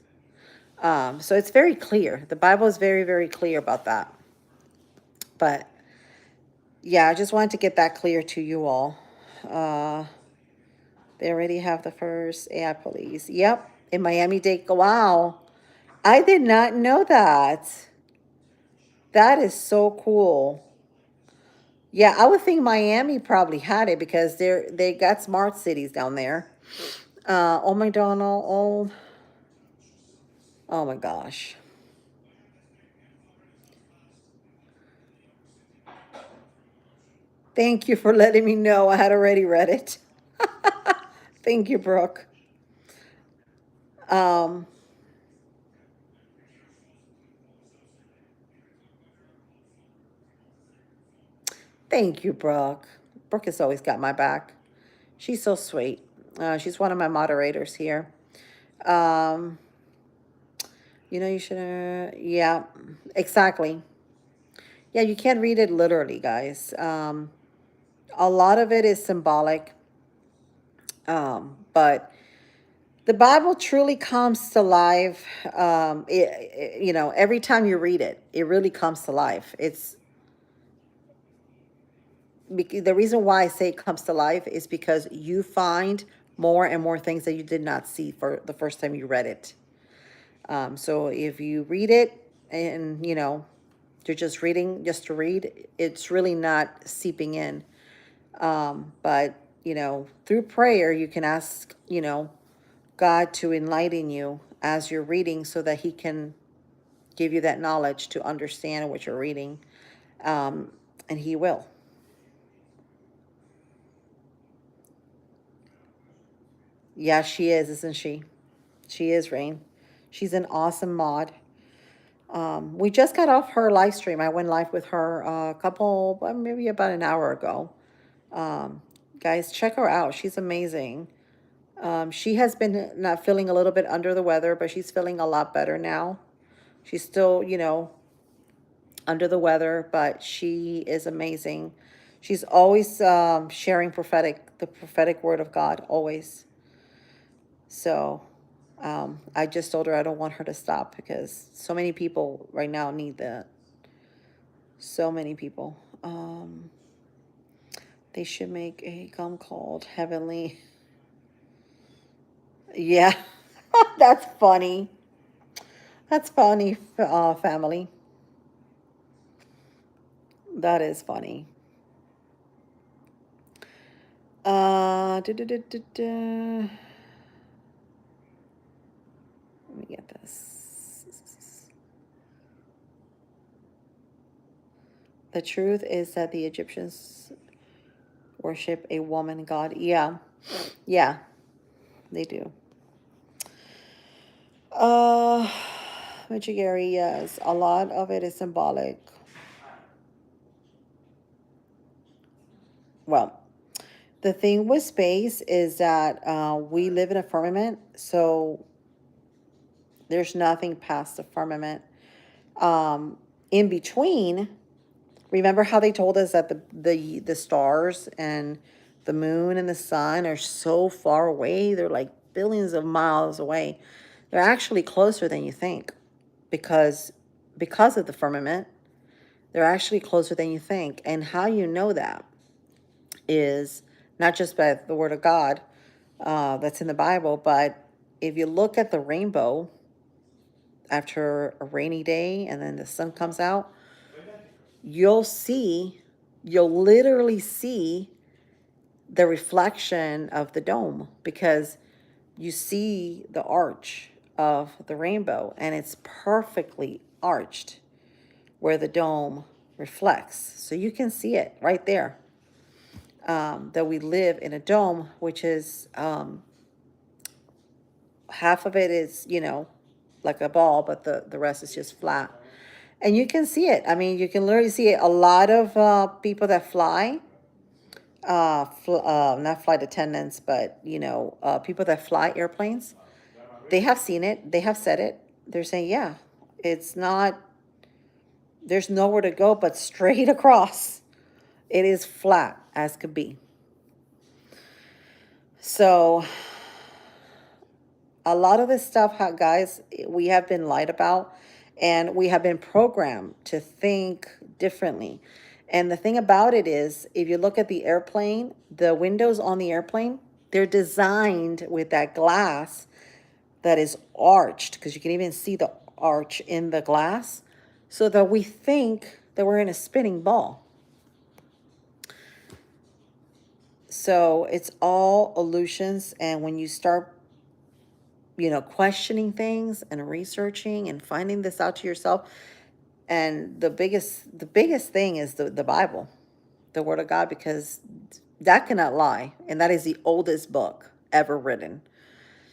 So it's very clear. The Bible is very, very clear about that. But yeah, I just wanted to get that clear to you all. They already have the first AI police. Yep, in Miami-Dade. Wow, I did not know that. That is so cool. Yeah, I would think Miami probably had it because they got smart cities down there. Oh, McDonald. Oh, Oh my gosh. Thank you for letting me know. I had already read it. Thank you, Brooke. Um, Thank you, Brooke. Brooke has always got my back. She's so sweet. She's one of my moderators here. Um, you should, yeah, exactly. Yeah, you can't read it literally, guys. A lot of it is symbolic, but the Bible truly comes to life. Every time you read it, it really comes to life. The reason why I say it comes to life is because you find more and more things that you did not see for the first time you read it. So if you read it and you're just reading just to read, it's really not seeping in. But through prayer, you can ask God to enlighten you as you're reading, so that He can give you that knowledge to understand what you're reading, um, and He will. Yeah, she is, isn't she? She is, Rain. She's an awesome mod. We just got off her live stream. I went live with her maybe about an hour ago. Um, Guys, check her out. She's amazing. She has been not feeling a little bit under the weather, but she's feeling a lot better now. She's still, under the weather, but she is amazing. She's always sharing the prophetic word of God, always. So I just told her I don't want her to stop, because so many people right now need that. So many people. They should make a gum called Heavenly. Yeah, that's funny. That's funny, family. That is funny. Let me get this. The truth is that the Egyptians worship a woman god. Yeah, yeah, they do. Uh, Michigari, yes, a lot of it is symbolic. Well, the thing with space is that we live in a firmament, so there's nothing past the firmament. In between, remember how they told us that the stars and the moon and the sun are so far away? They're like billions of miles away. They're actually closer than you think, because of the firmament. They're actually closer than you think. And how you know that is not just by the word of God that's in the Bible, but if you look at the rainbow after a rainy day and then the sun comes out, you'll see, you'll literally see the reflection of the dome, because you see the arch of the rainbow, and it's perfectly arched where the dome reflects. So you can see it right there. That we live in a dome, which is half of it is, like a ball, but the rest is just flat. And you can see it. I mean, you can literally see it. A lot of people that fly, not flight attendants, but, people that fly airplanes, they have seen it. They have said it. They're saying, yeah, it's not, there's nowhere to go but straight across. It is flat as could be. So a lot of this stuff, guys, we have been lied about, and we have been programmed to think differently. And the thing about it is, if you look at the airplane, the windows on the airplane, they're designed with that glass that is arched, because you can even see the arch in the glass, so that we think that we're in a spinning ball. So it's all illusions. And when you start questioning things and researching and finding this out to yourself. And the biggest thing is the Bible, the Word of God, because that cannot lie. And that is the oldest book ever written.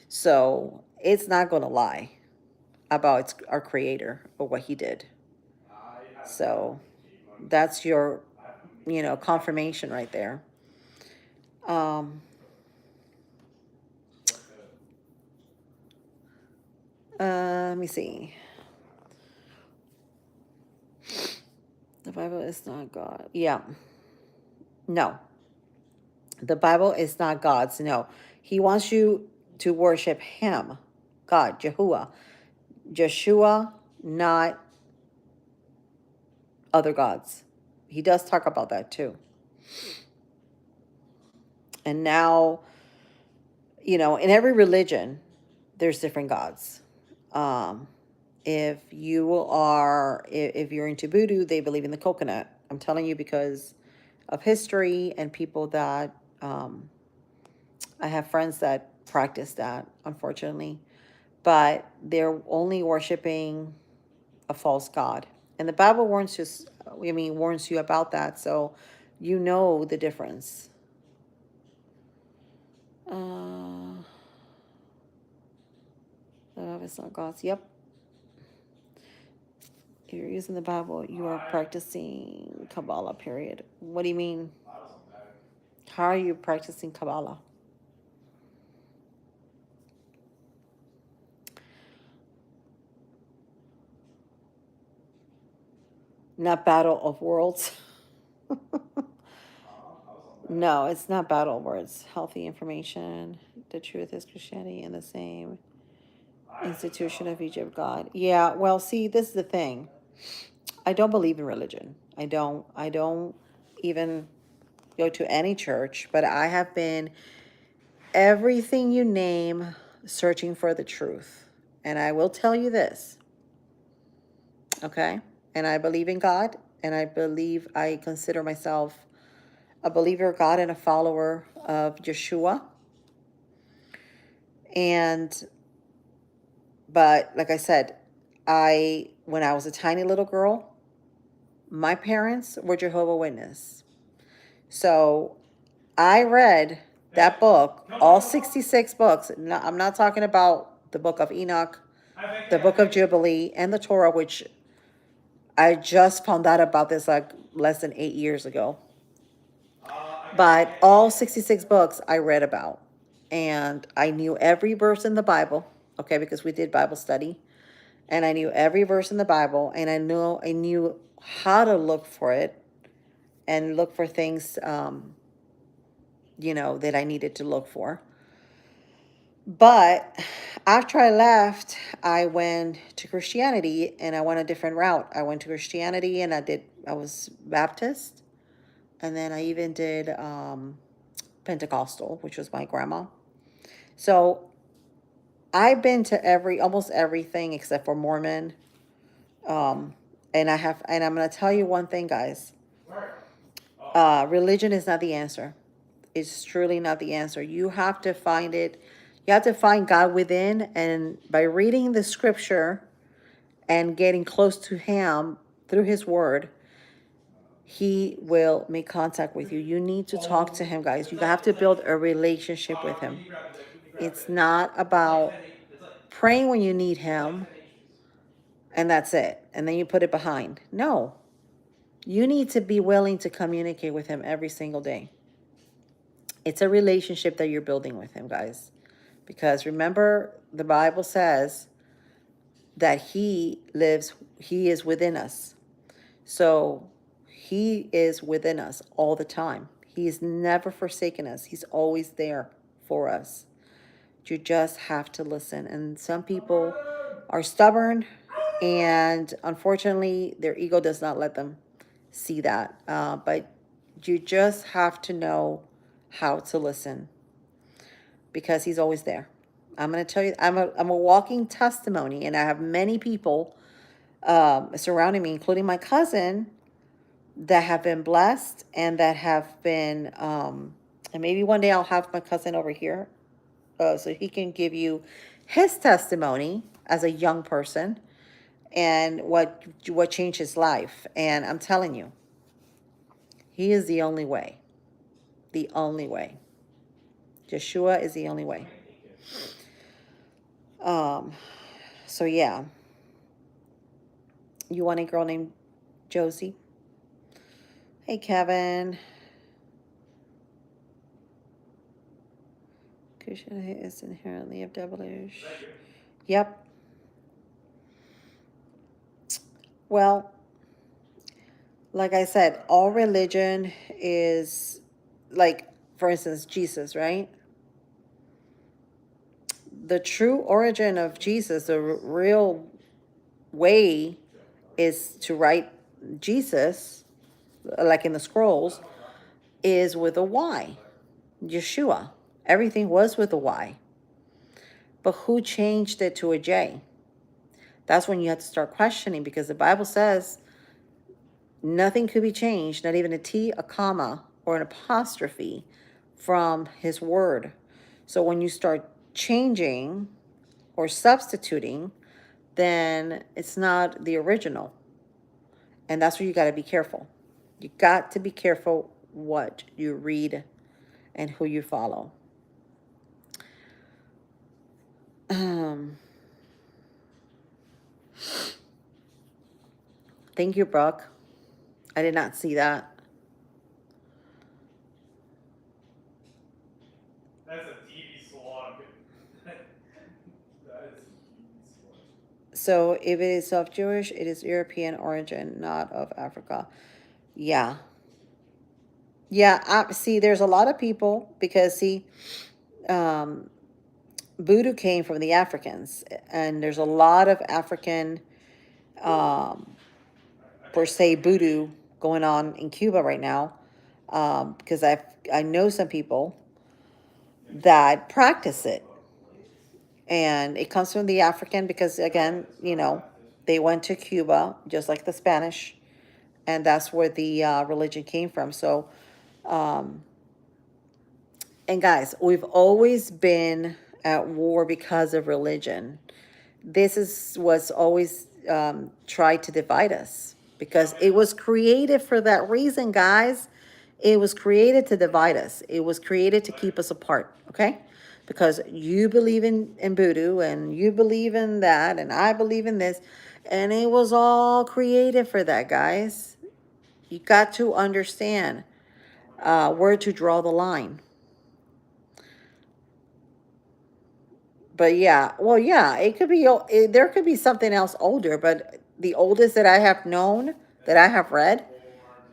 So it's not going to lie about our Creator or what He did. So that's your, confirmation right there. Um, let me see. The Bible is not God. Yeah. No. The Bible is not God's. No. He wants you to worship Him, God, Yahuwah. Joshua, not other gods. He does talk about that too. And now, in every religion, there's different gods. Um, if you're into voodoo, they believe in the coconut. I'm telling you because of history and people that I have friends that practice that, unfortunately, but they're only worshiping a false god. And the Bible warns you about that, so you know the difference. The Bible is not God's. Yep. If you're using the Bible, you are practicing Kabbalah, period. What do you mean? How are you practicing Kabbalah? Not Battle of Worlds. No, it's not Battle of Words. Healthy information. The truth is Christianity and the same institution of Egypt God. Yeah, well, see, this is the thing. I don't believe in religion. I don't even go to any church, but I have been everything you name searching for the truth. And I will tell you this, okay? And I believe in God, and I consider myself a believer of God and a follower of Yeshua. But like I said, when I was a tiny little girl, my parents were Jehovah's Witness. So I read that book, all 66 books. I'm not talking about the book of Enoch, the book of Jubilee, and the Torah, which I just found out about this like less than 8 years ago. But all 66 books I read about. And I knew every verse in the Bible, okay, because we did Bible study. And I knew every verse in the Bible, and I knew how to look for it and look for things, that I needed to look for. But after I left, I went to Christianity, and I went a different route. I went to Christianity, and I was Baptist, and then I even did Pentecostal, which was my grandma. So I've been to almost everything except for Mormon. And I'm going to tell you one thing, guys. Religion is not the answer. It's truly not the answer. You have to find it. You have to find God within, and by reading the scripture and getting close to Him through His Word, He will make contact with you. You need to talk to Him, guys. You have to build a relationship with Him. It's not about praying when you need Him and that's it. And then you put it behind. No. You need to be willing to communicate with Him every single day. It's a relationship that you're building with Him, guys. Because remember, the Bible says that He is within us. So He is within us all the time. He's never forsaken us. He's always there for us. You just have to listen. And some people are stubborn, and unfortunately, their ego does not let them see that. But you just have to know how to listen, because He's always there. I'm going to tell you, I'm a walking testimony, and I have many people surrounding me, including my cousin, that have been blessed and that have been, and maybe one day I'll have my cousin over here so he can give you his testimony as a young person and what changed his life. And I'm telling you, he is the only way. The only way. Yeshua is the only way. Um, so yeah. You want a girl named Josie? Hey, Kevin. Krishna is inherently of devilish. Yep. Well, like I said, all religion is like, for instance, Jesus, right? The true origin of Jesus, the real way is to write Jesus, like in the scrolls, is with a Y. Yeshua. Everything was with a Y. But who changed it to a J? That's when you have to start questioning, because the Bible says nothing could be changed, not even a T, a comma, or an apostrophe from his word. So when you start changing or substituting, then it's not the original. And that's where you got to be careful. You got to be careful what you read and who you follow. Thank you, Brooke. I did not see that. That's a TV slog. That is a TV slog. So if it is of Jewish, it is European origin, not of Africa. Yeah. Yeah, see, there's a lot of people, because, see, um, voodoo came from the Africans, and there's a lot of African, per se, voodoo going on in Cuba right now, because I know some people that practice it, and it comes from the African, because again, they went to Cuba just like the Spanish, and that's where the religion came from. So, and guys, we've always been at war because of religion. This is what's always tried to divide us, because it was created for that reason, guys. It was created to divide us. It was created to keep us apart, okay? Because you believe in voodoo, and you believe in that, and I believe in this, and it was all created for that, guys. You got to understand where to draw the line. But yeah, well, yeah, it could be, there could be something else older, but the oldest that I have known, that I have read,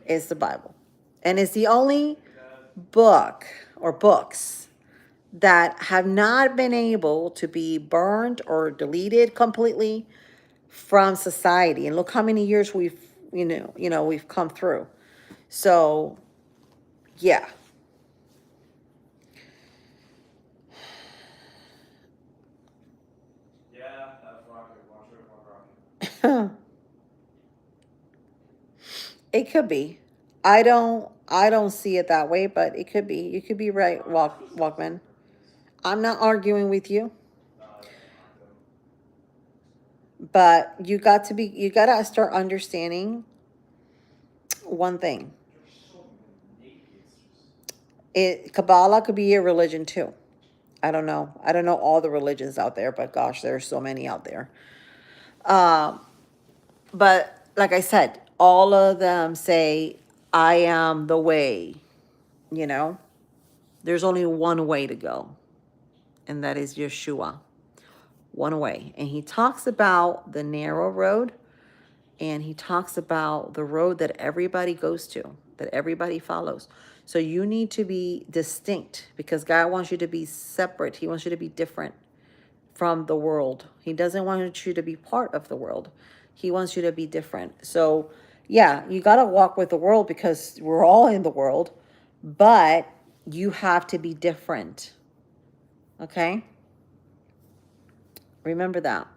is the Bible. And it's the only book or books that have not been able to be burned or deleted completely from society. And look how many years we've, we've come through. So, yeah. Yeah, that's rocket. Watch it, one rocket. It could be. I don't see it that way, but it could be. You could be right, Walkman. I'm not arguing with you, but you got to start understanding one thing. Kabbalah could be a religion too. I don't know. I don't know all the religions out there, but gosh, there are so many out there. But like I said, all of them say, I am the way, you know? There's only one way to go, and that is Yeshua. One way. And he talks about the narrow road, and he talks about the road that everybody goes to, that everybody follows. So you need to be distinct, because God wants you to be separate. He wants you to be different from the world. He doesn't want you to be part of the world. He wants you to be different. So, yeah, you got to walk with the world, because we're all in the world, but you have to be different. Okay? Remember that.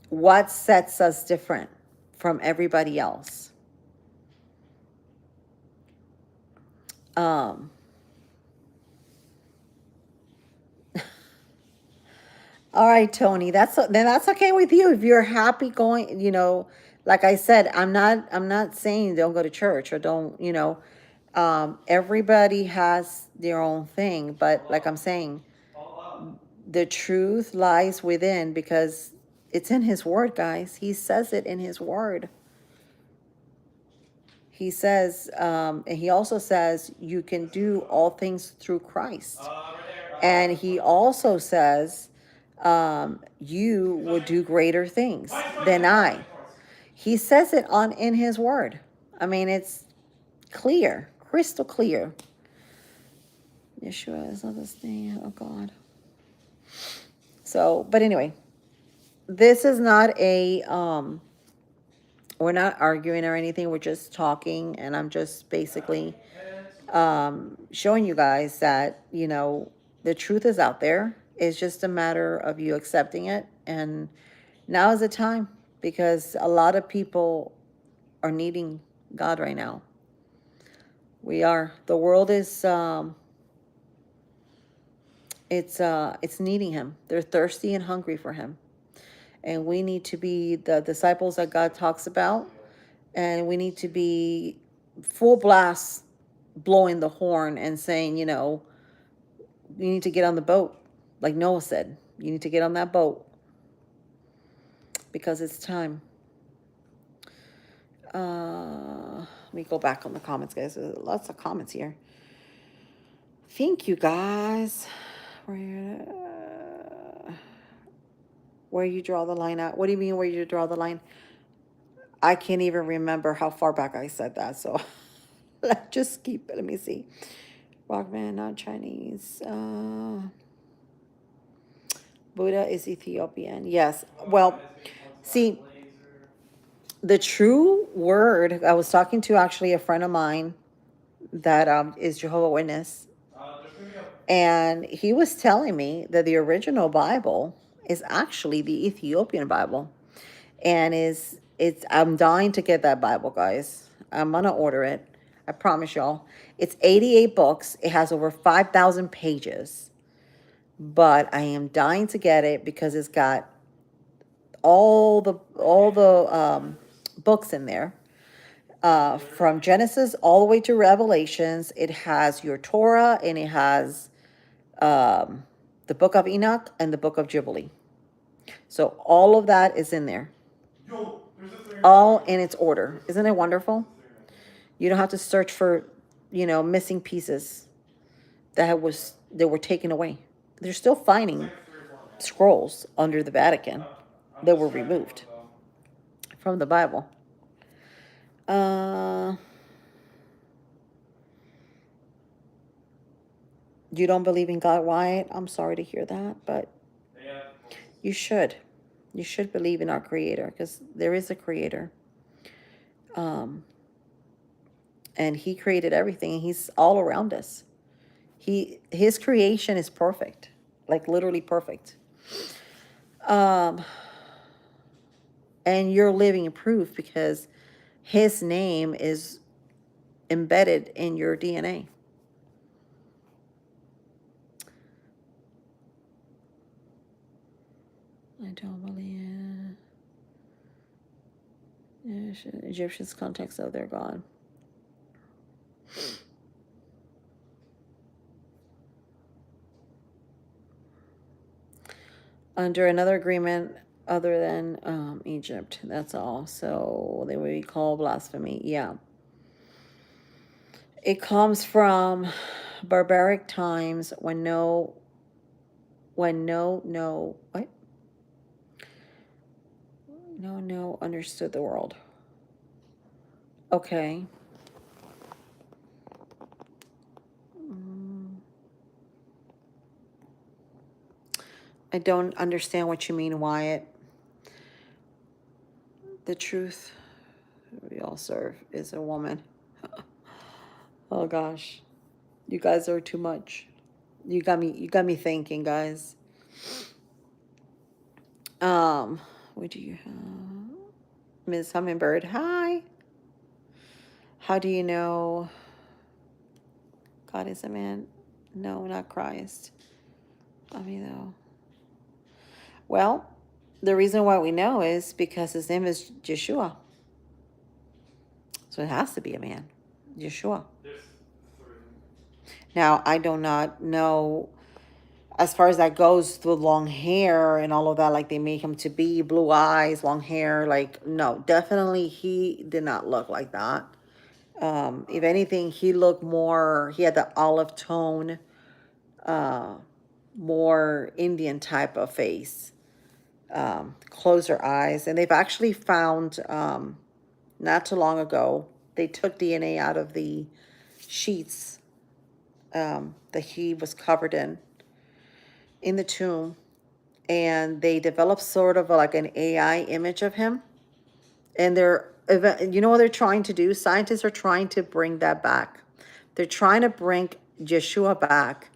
What sets us different from everybody else? Um, All right, Tony. Then that's okay with you if you're happy going. Like I said, I'm not saying don't go to church or don't. Everybody has their own thing, but like I'm saying, the truth lies within because it's in His Word, guys. He says it in His Word. He says, and He also says, you can do all things through Christ. And He also says, you will do greater things than I. He says it in His Word. I mean, it's clear, crystal clear. Yeshua is not this name. Oh God. So, but anyway, this is not we're not arguing or anything. We're just talking, and I'm just basically showing you guys that, the truth is out there. It's just a matter of you accepting it. And now is the time because a lot of people are needing God right now. We are. The world is it's needing Him. They're thirsty and hungry for Him. And we need to be the disciples that God talks about. And we need to be full blast blowing the horn and saying, you need to get on the boat. Like Noah said, you need to get on that boat because it's time. Let me go back on the comments, guys. There's lots of comments here. Thank you, guys. Where you draw the line at? What do you mean where you draw the line? I can't even remember how far back I said that. So let's just keep it. Let me see. Rockman, not Chinese. Buddha is Ethiopian. Yes. Well, see, the true word, I was talking to actually a friend of mine that is Jehovah's Witness. And he was telling me that the original Bible is actually the Ethiopian Bible. And I'm dying to get that Bible, guys. I'm gonna order it. I promise y'all. It's 88 books. It has over 5,000 pages. But I am dying to get it because it's got all the books in there. From Genesis all the way to Revelations. It has your Torah and it has the book of Enoch and the book of Jubilee. So all of that is in there. All in its order. Isn't it wonderful? You don't have to search for, missing pieces that were taken away. They're still finding scrolls under the Vatican that were removed from the Bible. You don't believe in God, Wyatt? I'm sorry to hear that, but you should. You should believe in our Creator because there is a Creator. And He created everything, and He's all around us. His creation is perfect, like literally perfect. And you're living proof because His name is embedded in your DNA. I don't believe Egyptians' context of their God. Under another agreement other than Egypt, that's all. So they would be called blasphemy. Yeah. It comes from barbaric times when no understood the world. Okay. I don't understand what you mean, Wyatt. The truth we all serve is a woman. Oh gosh. You guys are too much. You got me thinking, guys. What do you have? Ms. Hummingbird, hi. How do you know God is a man? No, not Christ. I mean, though. Well, the reason why we know is because his name is Yeshua. So it has to be a man. Yeshua. There's three. Now, I do not know as far as that goes, the long hair and all of that, like they make him to be blue eyes, long hair. Like, no, definitely he did not look like that. If anything, he looked more, he had the olive tone, uh, more Indian type of face, closer eyes. And they've actually found, not too long ago, they took DNA out of the sheets that he was covered in the tomb, and they developed sort of like an AI image of him. And you know what they're trying to do? Scientists are trying to bring that back. They're trying to bring Yeshua back,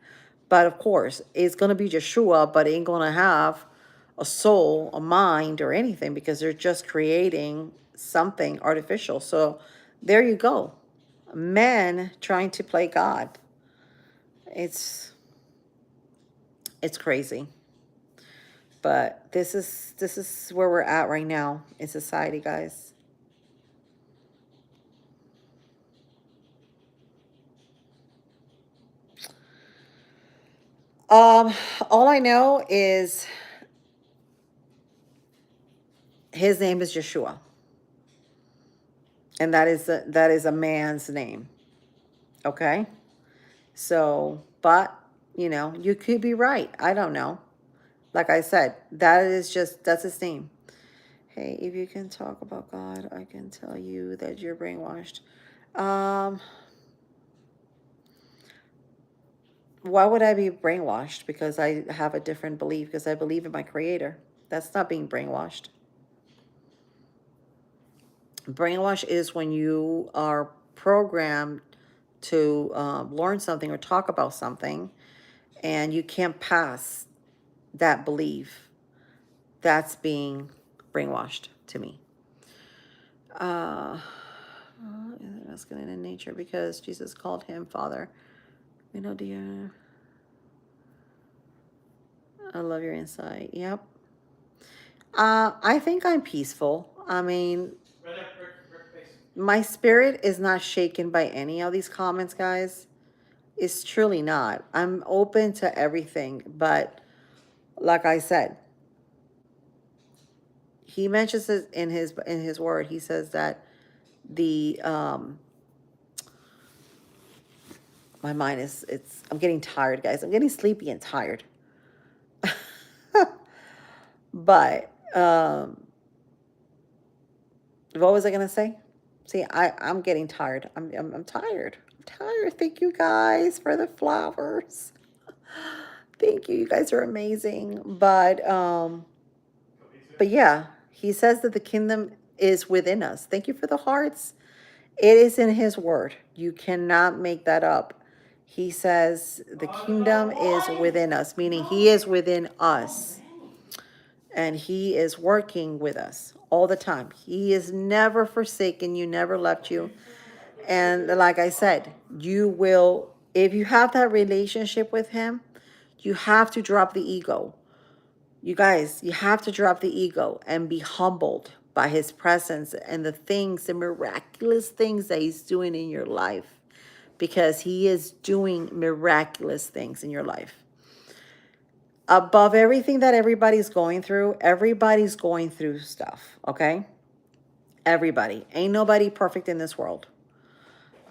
but of course, it's going to be Yeshua, but it ain't going to have a soul, a mind, or anything because they're just creating something artificial. So there you go. Men trying to play God. It's crazy. But this is where we're at right now in society, guys. All I know is his name is Yeshua. And that is a man's name. Okay? So, but you could be right. I don't know. Like I said, that's his name. Hey, if you can talk about God, I can tell you that you're brainwashed. Why would I be brainwashed? Because I have a different belief, because I believe in my creator. That's not being brainwashed. Brainwash is when you are programmed to learn something or talk about something, and you can't pass that belief. That's being brainwashed to me. Masculine in nature, because Jesus called him Father. We know, dear. I love your insight. Yep. I think I'm peaceful. I mean, my spirit is not shaken by any of these comments, guys. It's truly not. I'm open to everything, but like I said, he mentions it in his word. He says that the my mind is I'm getting tired, guys. I'm getting sleepy and tired. But what was I gonna say? See, I'm getting tired. I'm tired. I'm tired. Thank you guys for the flowers. Thank you. You guys are amazing. But yeah, he says that the kingdom is within us. Thank you for the hearts. It is in his word. You cannot make that up. He says the kingdom is within us, meaning he is within us. And he is working with us all the time. He is never forsaken you, never left you. And like I said, you will, if you have that relationship with him, you have to drop the ego. You guys, you have to drop the ego and be humbled by his presence and the things, the miraculous things that he's doing in your life, because he is doing miraculous things in your life. Above everything that everybody's going through stuff, okay? Everybody. Ain't nobody perfect in this world.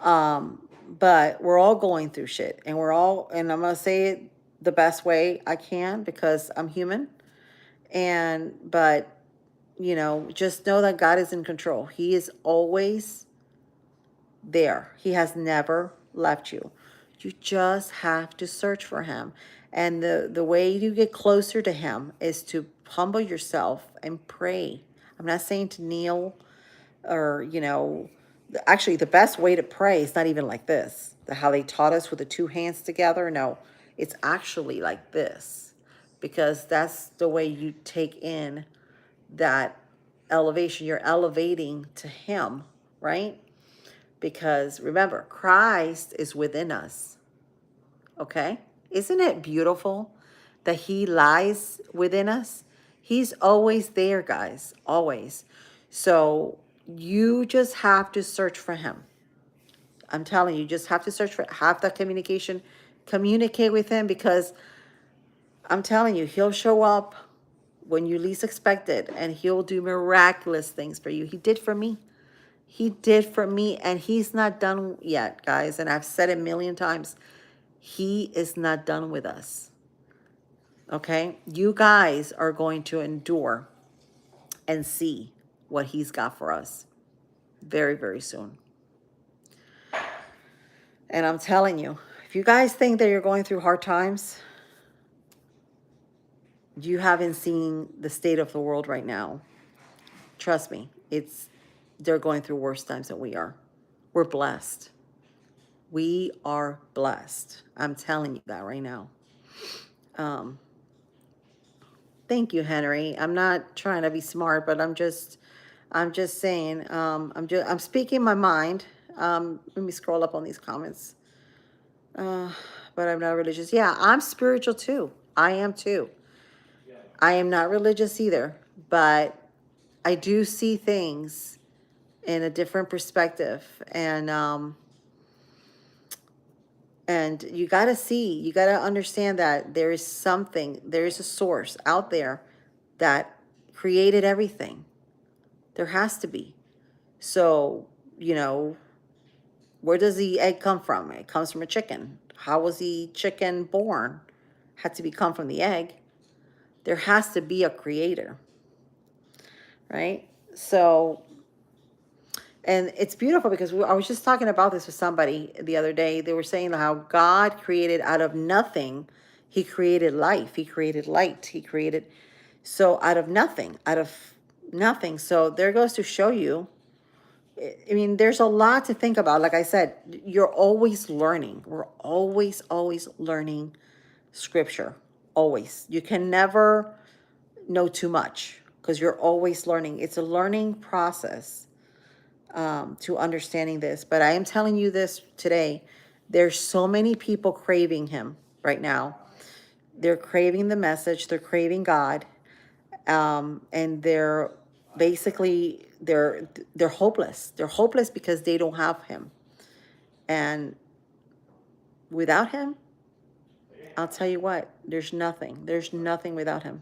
But we're all going through shit, and and I'm going to say it the best way I can because I'm human. But just know that God is in control. He is always there. He has never left you. You just have to search for him. And the way you get closer to him is to humble yourself and pray. I'm not saying to kneel or, actually the best way to pray is not even like this, how they taught us with the two hands together. No, it's actually like this, because that's the way you take in that elevation. You're elevating to him, right? Because remember, Christ is within us. Okay? Isn't it beautiful that he lies within us? He's always there, guys, always. So you just have to search for him. I'm telling you, just have to search for, have that communication, communicate with him, because I'm telling you, he'll show up when you least expect it, and he'll do miraculous things for you. He did for me. He did for me, and he's not done yet, guys. And I've said it a million times. He is not done with us. Okay? You guys are going to endure and see what he's got for us very, very soon. And I'm telling you, if you guys think that you're going through hard times, you haven't seen the state of the world right now. Trust me, they're going through worse times than we are. We're blessed. We are blessed. I'm telling you that right now. Thank you, Henry. I'm not trying to be smart, but I'm just saying, I'm speaking my mind. Let me scroll up on these comments. But I'm not religious. Yeah, I'm spiritual too. I am too. I am not religious either, but I do see things in a different perspective. And you got to understand that there is something, there is a source out there that created everything. There has to be. So, where does the egg come from? It comes from a chicken. How was the chicken born? Had to come from the egg. There has to be a creator, right? So, and it's beautiful because I was just talking about this with somebody the other day. They were saying how God created out of nothing. He created life. He created light. He created, so out of nothing. So there goes to show you, I mean, there's a lot to think about. Like I said, you're always learning. We're always, always learning scripture. Always. You can never know too much because you're always learning. It's a learning process to understanding this. But I am telling you this today. There's so many people craving him right now. They're craving the message. They're craving God. And they're basically, they're hopeless. They're hopeless because they don't have him. And without him, I'll tell you what, there's nothing. There's nothing without him.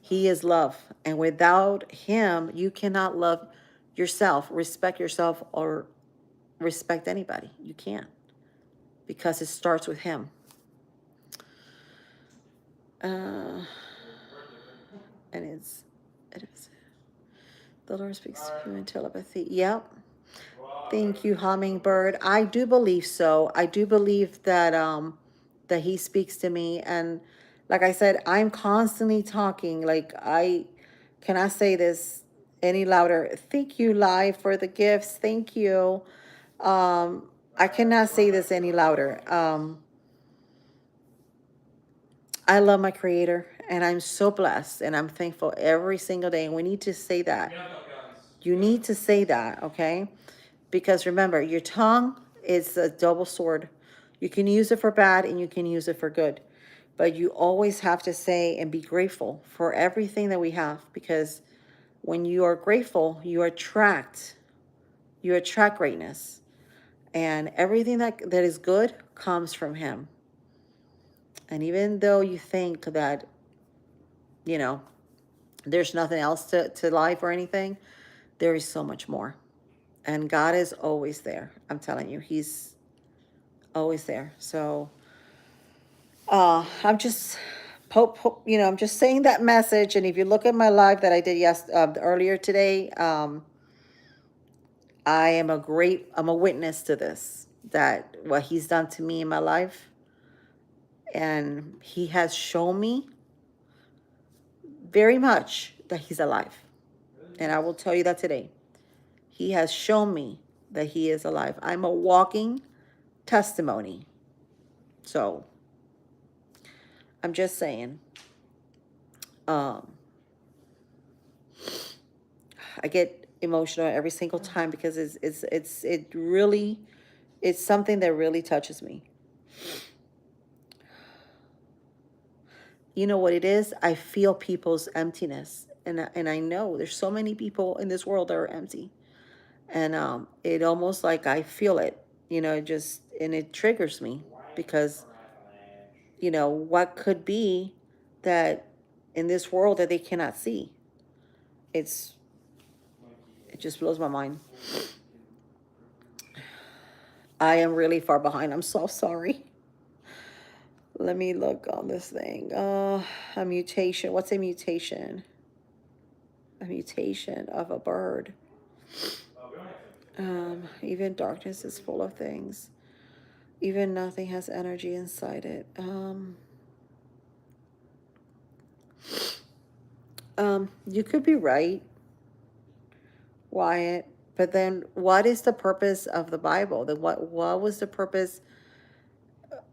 He is love. And without him, you cannot love yourself, respect yourself, or respect anybody. You can't. Because it starts with him. And it is. The Lord speaks to human telepathy. Yep. Thank you, Hummingbird. I do believe so. I do believe that that he speaks to me. And like I said, I'm constantly talking. Like I cannot say this any louder. Thank you, Live, for the gifts. Thank you. I cannot say this any louder. I love my creator, and I'm so blessed, and I'm thankful every single day. And we need to say that. You need to say that, okay? Because remember, your tongue is a double sword. You can use it for bad and you can use it for good. But you always have to say and be grateful for everything that we have. Because when you are grateful, you attract greatness. And everything that is good comes from him. And even though you think that, there's nothing else to life or anything, there is so much more. And God is always there. I'm telling you, he's always there. So I'm just, I'm just saying that message. And if you look at my live that I did earlier today, I am I'm a witness to this, that what he's done to me in my life. And he has shown me very much that he's alive. And I will tell you that today. He has shown me that he is alive. I'm a walking testimony. So I'm just saying, I get emotional every single time because it's something that really touches me. you know what it is? I feel people's emptiness. And I know there's so many people in this world that are empty. And it almost like I feel it, it just, and it triggers me because, what could be that in this world that they cannot see? It's, it just blows my mind. I am really far behind. I'm so sorry. Let me look on this thing. A mutation. What's a mutation? A mutation of a bird. Even darkness is full of things. Even nothing has energy inside it. You could be right, Wyatt. But then, what is the purpose of the Bible? Then what was the purpose?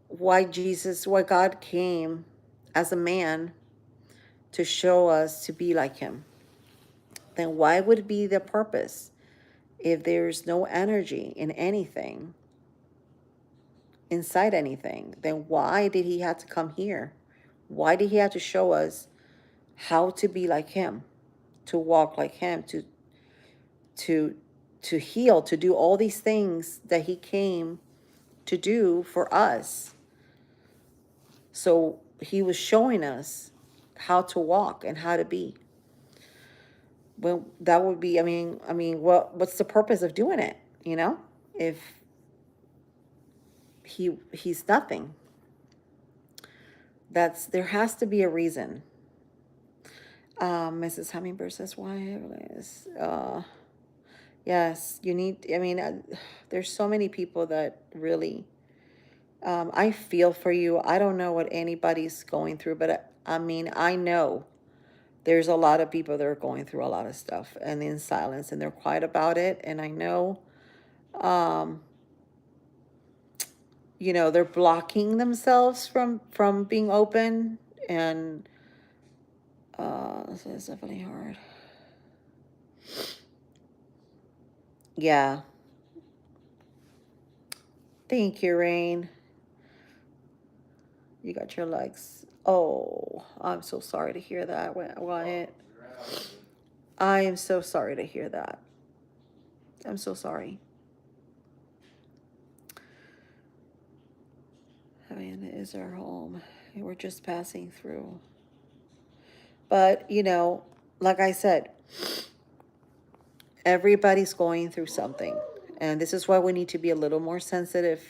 Why God came as a man to show us to be like Him? Then why would it be the purpose if there's no energy in anything, inside anything? Then why did He have to come here? Why did He have to show us how to be like Him, to walk like Him, to heal, to do all these things that He came to do for us? So He was showing us how to walk and how to be. Well, that would be, what's the purpose of doing it? If he's nothing, there has to be a reason. Mrs. Hummingbird says, why? Yes, you need, there's so many people that really, I feel for you. I don't know what anybody's going through, but I know there's a lot of people that are going through a lot of stuff and in silence, and they're quiet about it. And I know, they're blocking themselves from being open, and so it's definitely hard. Yeah. Thank you, Rain. You got your legs. Oh, I'm so sorry to hear that, Wyatt. I am so sorry to hear that. I'm so sorry. Havana is our home. We're just passing through. But, like I said, everybody's going through something. And this is why we need to be a little more sensitive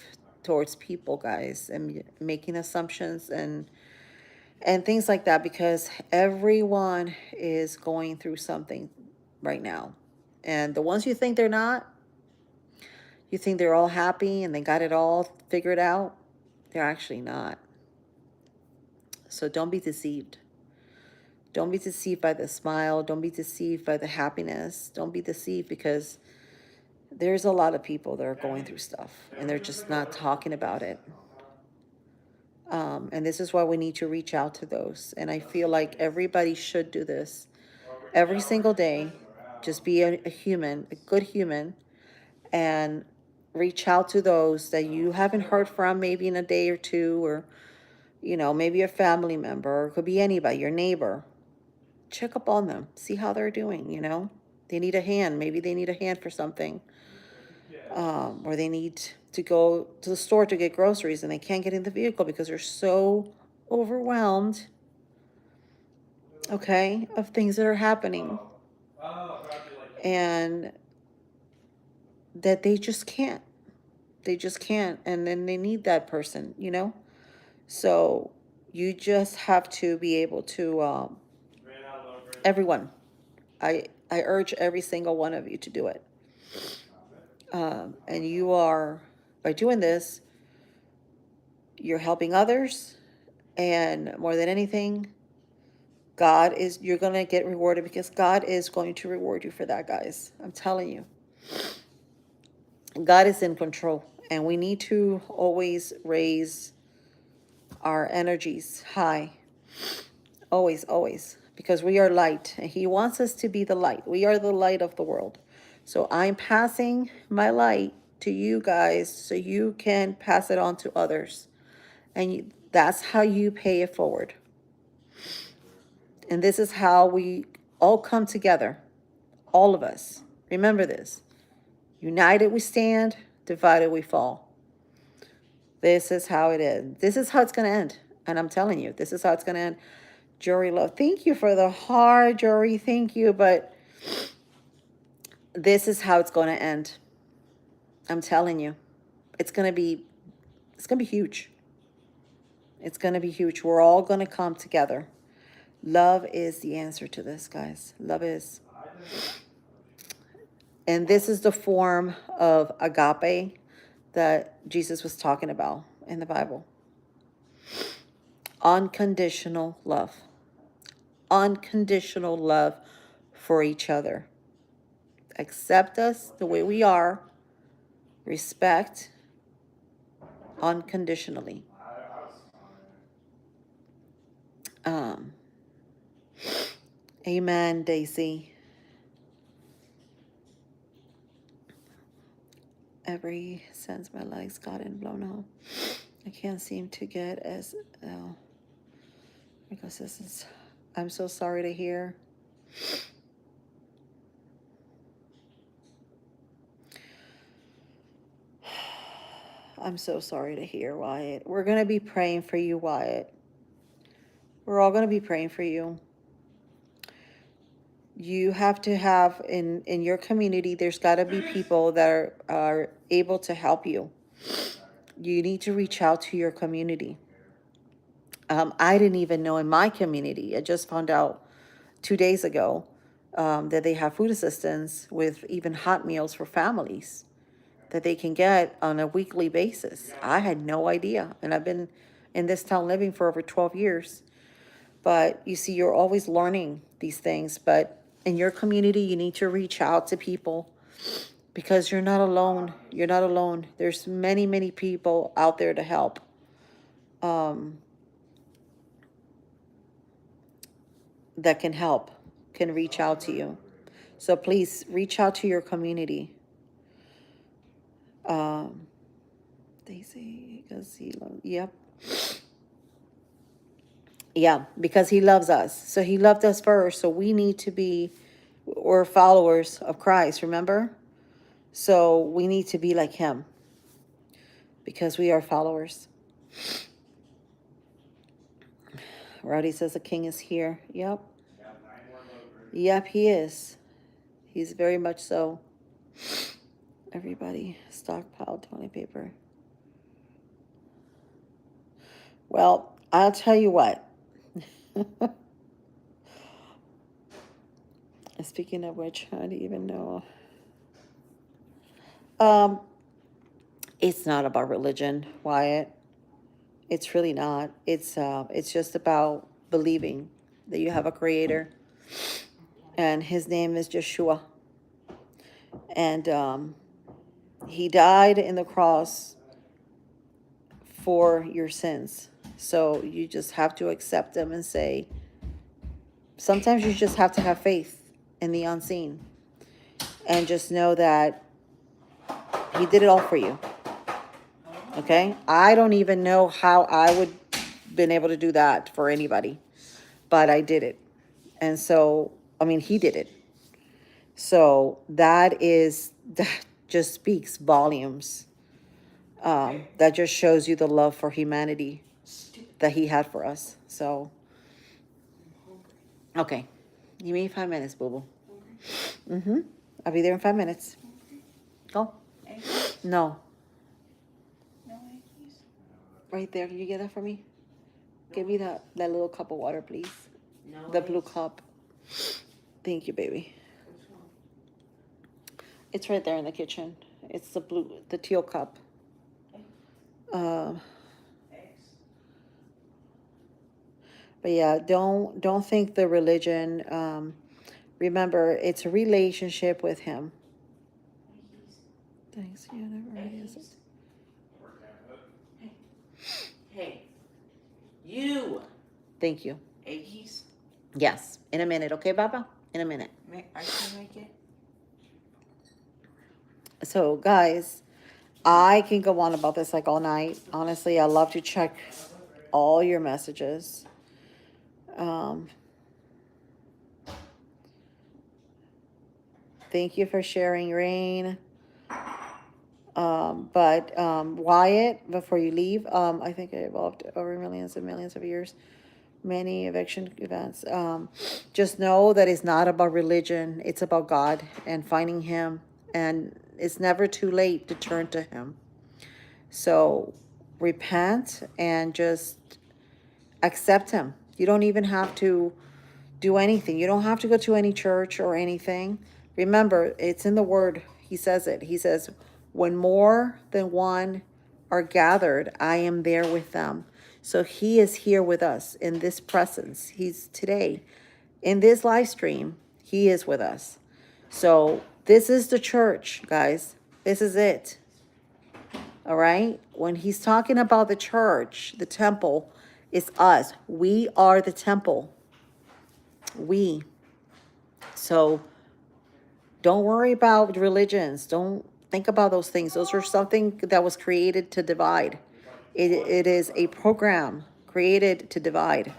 towards people, guys, and making assumptions and things like that, because everyone is going through something right now. And the ones you think they're not, you think they're all happy and they got it all figured out, they're actually not. So don't be deceived. Don't be deceived by the smile. Don't be deceived by the happiness. Don't be deceived, because there's a lot of people that are going through stuff and they're just not talking about it. And this is why we need to reach out to those. And I feel like everybody should do this every single day. Just be a human, a good human, and reach out to those that you haven't heard from maybe in a day or two, or, maybe a family member, or it could be anybody, your neighbor. Check up on them, see how they're doing, They need a hand. Maybe they need a hand for something. Or they need to go to the store to get groceries and they can't get in the vehicle because they're so overwhelmed, okay, of things that are happening. And that they just can't. They just can't. And then they need that person, So you just have to be able to, everyone, I urge every single one of you to do it. And you are, by doing this, you're helping others. And more than anything, you're going to get rewarded, because God is going to reward you for that, guys. I'm telling you. God is in control. And we need to always raise our energies high. Always, always. Because we are light. And He wants us to be the light. We are the light of the world. So I'm passing my light to you guys so you can pass it on to others. And that's how you pay it forward. And this is how we all come together. All of us. Remember this. United we stand, divided we fall. This is how it is. This is how it's going to end. And I'm telling you, this is how it's going to end. Jory Love, thank you for the heart, Jory. Thank you. But this is how it's going to end. I'm telling you. It's going to be huge. It's going to be huge. We're all going to come together. Love is the answer to this, guys. Love is. And this is the form of agape that Jesus was talking about in the Bible. Unconditional love. Unconditional love for each other. Accept us the way we are. Respect unconditionally. Amen, Daisy. Every since my legs gotten blown out, I can't seem to get as because this is. I'm so sorry to hear. I'm so sorry to hear, Wyatt. We're gonna be praying for you, Wyatt. We're all gonna be praying for you. You have to have in your community, there's got to be people that are able to help you. You need to reach out to your community. I didn't even know in my community. I just found out 2 days ago that they have food assistance with even hot meals for families that they can get on a weekly basis. I had no idea. And I've been in this town living for over 12 years. But you see, you're always learning these things. But in your community, you need to reach out to people because you're not alone. You're not alone. There's many, many people out there to help. That can help, can reach out to you. So please reach out to your community. They say because he loves. Yep. Yeah, because he loves us. So he loved us first. So we need to be, we're followers of Christ, remember? So we need to be like him because we are followers. Rowdy says the king is here. Yep. Yep, he is. He's very much so. Everybody stockpile toilet paper. Well, I'll tell you what. Speaking of which, I don't even know. It's not about religion, Wyatt. It's really not. It's just about believing that you have a creator. And his name is Yeshua. And he died in the cross for your sins. So you just have to accept them and say, sometimes you just have to have faith in the unseen. And just know that he did it all for you. Okay? I don't even know how I would been able to do that for anybody. But I did it. And so, I mean, he did it. So that just speaks volumes. That just shows you the love for humanity that he had for us. So, okay. Give me 5 minutes, boo-boo. Mm-hmm. I'll be there in 5 minutes. Go. No. Right there. Can you get that for me? Give me that little cup of water, please. The blue cup. Thank you, baby. It's right there in the kitchen. It's the teal cup. But yeah, don't think the religion. Remember, it's a relationship with him. Thanks. Yeah, never really is it. Hey, you. Thank you. Aggies. Yes, in a minute, okay, Baba? In a minute. I can make it. So, guys, I can go on about this like all night. Honestly, I love to check all your messages. Um, thank you for sharing, Rain. But Wyatt, before you leave, I think it evolved over millions and millions of years, many eviction events. Just know that it's not about religion, it's about God and finding Him. And it's never too late to turn to Him. So repent and just accept Him. You don't even have to do anything. You don't have to go to any church or anything. Remember, it's in the Word. He says it. He says, when more than one are gathered, I am there with them. So He is here with us in this presence. He's today in this live stream. He is with us. So this is the church, guys. This is it. All right? When He's talking about the church, the temple, it's us. We are the temple. So don't worry about religions. Don't think about those things. Those are something that was created to divide. It is a program created to divide.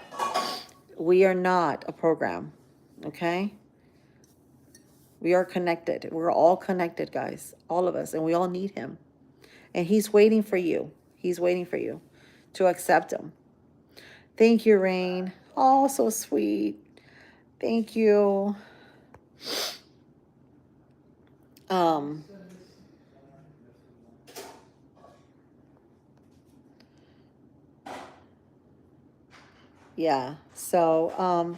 We are not a program, okay? We are connected. We're all connected, guys, all of us, and we all need Him. And He's waiting for you. He's waiting for you to accept Him. Thank you, Rain. Oh, so sweet. Thank you. Yeah, so,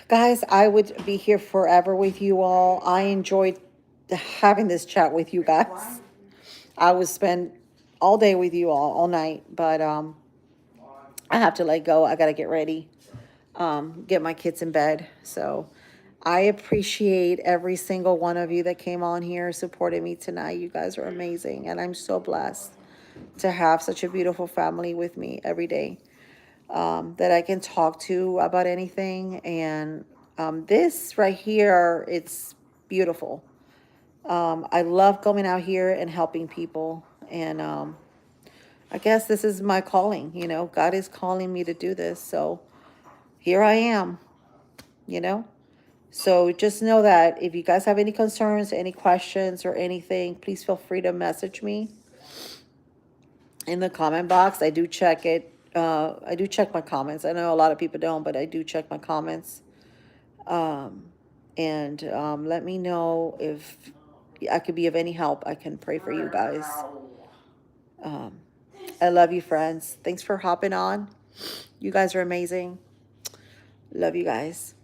guys, I would be here forever with you all. I enjoyed having this chat with you guys. I would spend all day with you all night, but I have to let go. I gotta get ready, get my kids in bed. So I appreciate every single one of you that came on here, supported me tonight. You guys are amazing, and I'm so blessed to have such a beautiful family with me every day, that I can talk to about anything. And this right here, it's beautiful. I love coming out here and helping people. And I guess this is my calling, you know. God is calling me to do this. So here I am, you know. So just know that if you guys have any concerns, any questions or anything, please feel free to message me in the comment box. I do check it. I do check my comments. I know a lot of people don't, but I do check my comments. And let me know if I could be of any help. I can pray for you guys. I love you, friends. Thanks for hopping on. You guys are amazing. Love you guys.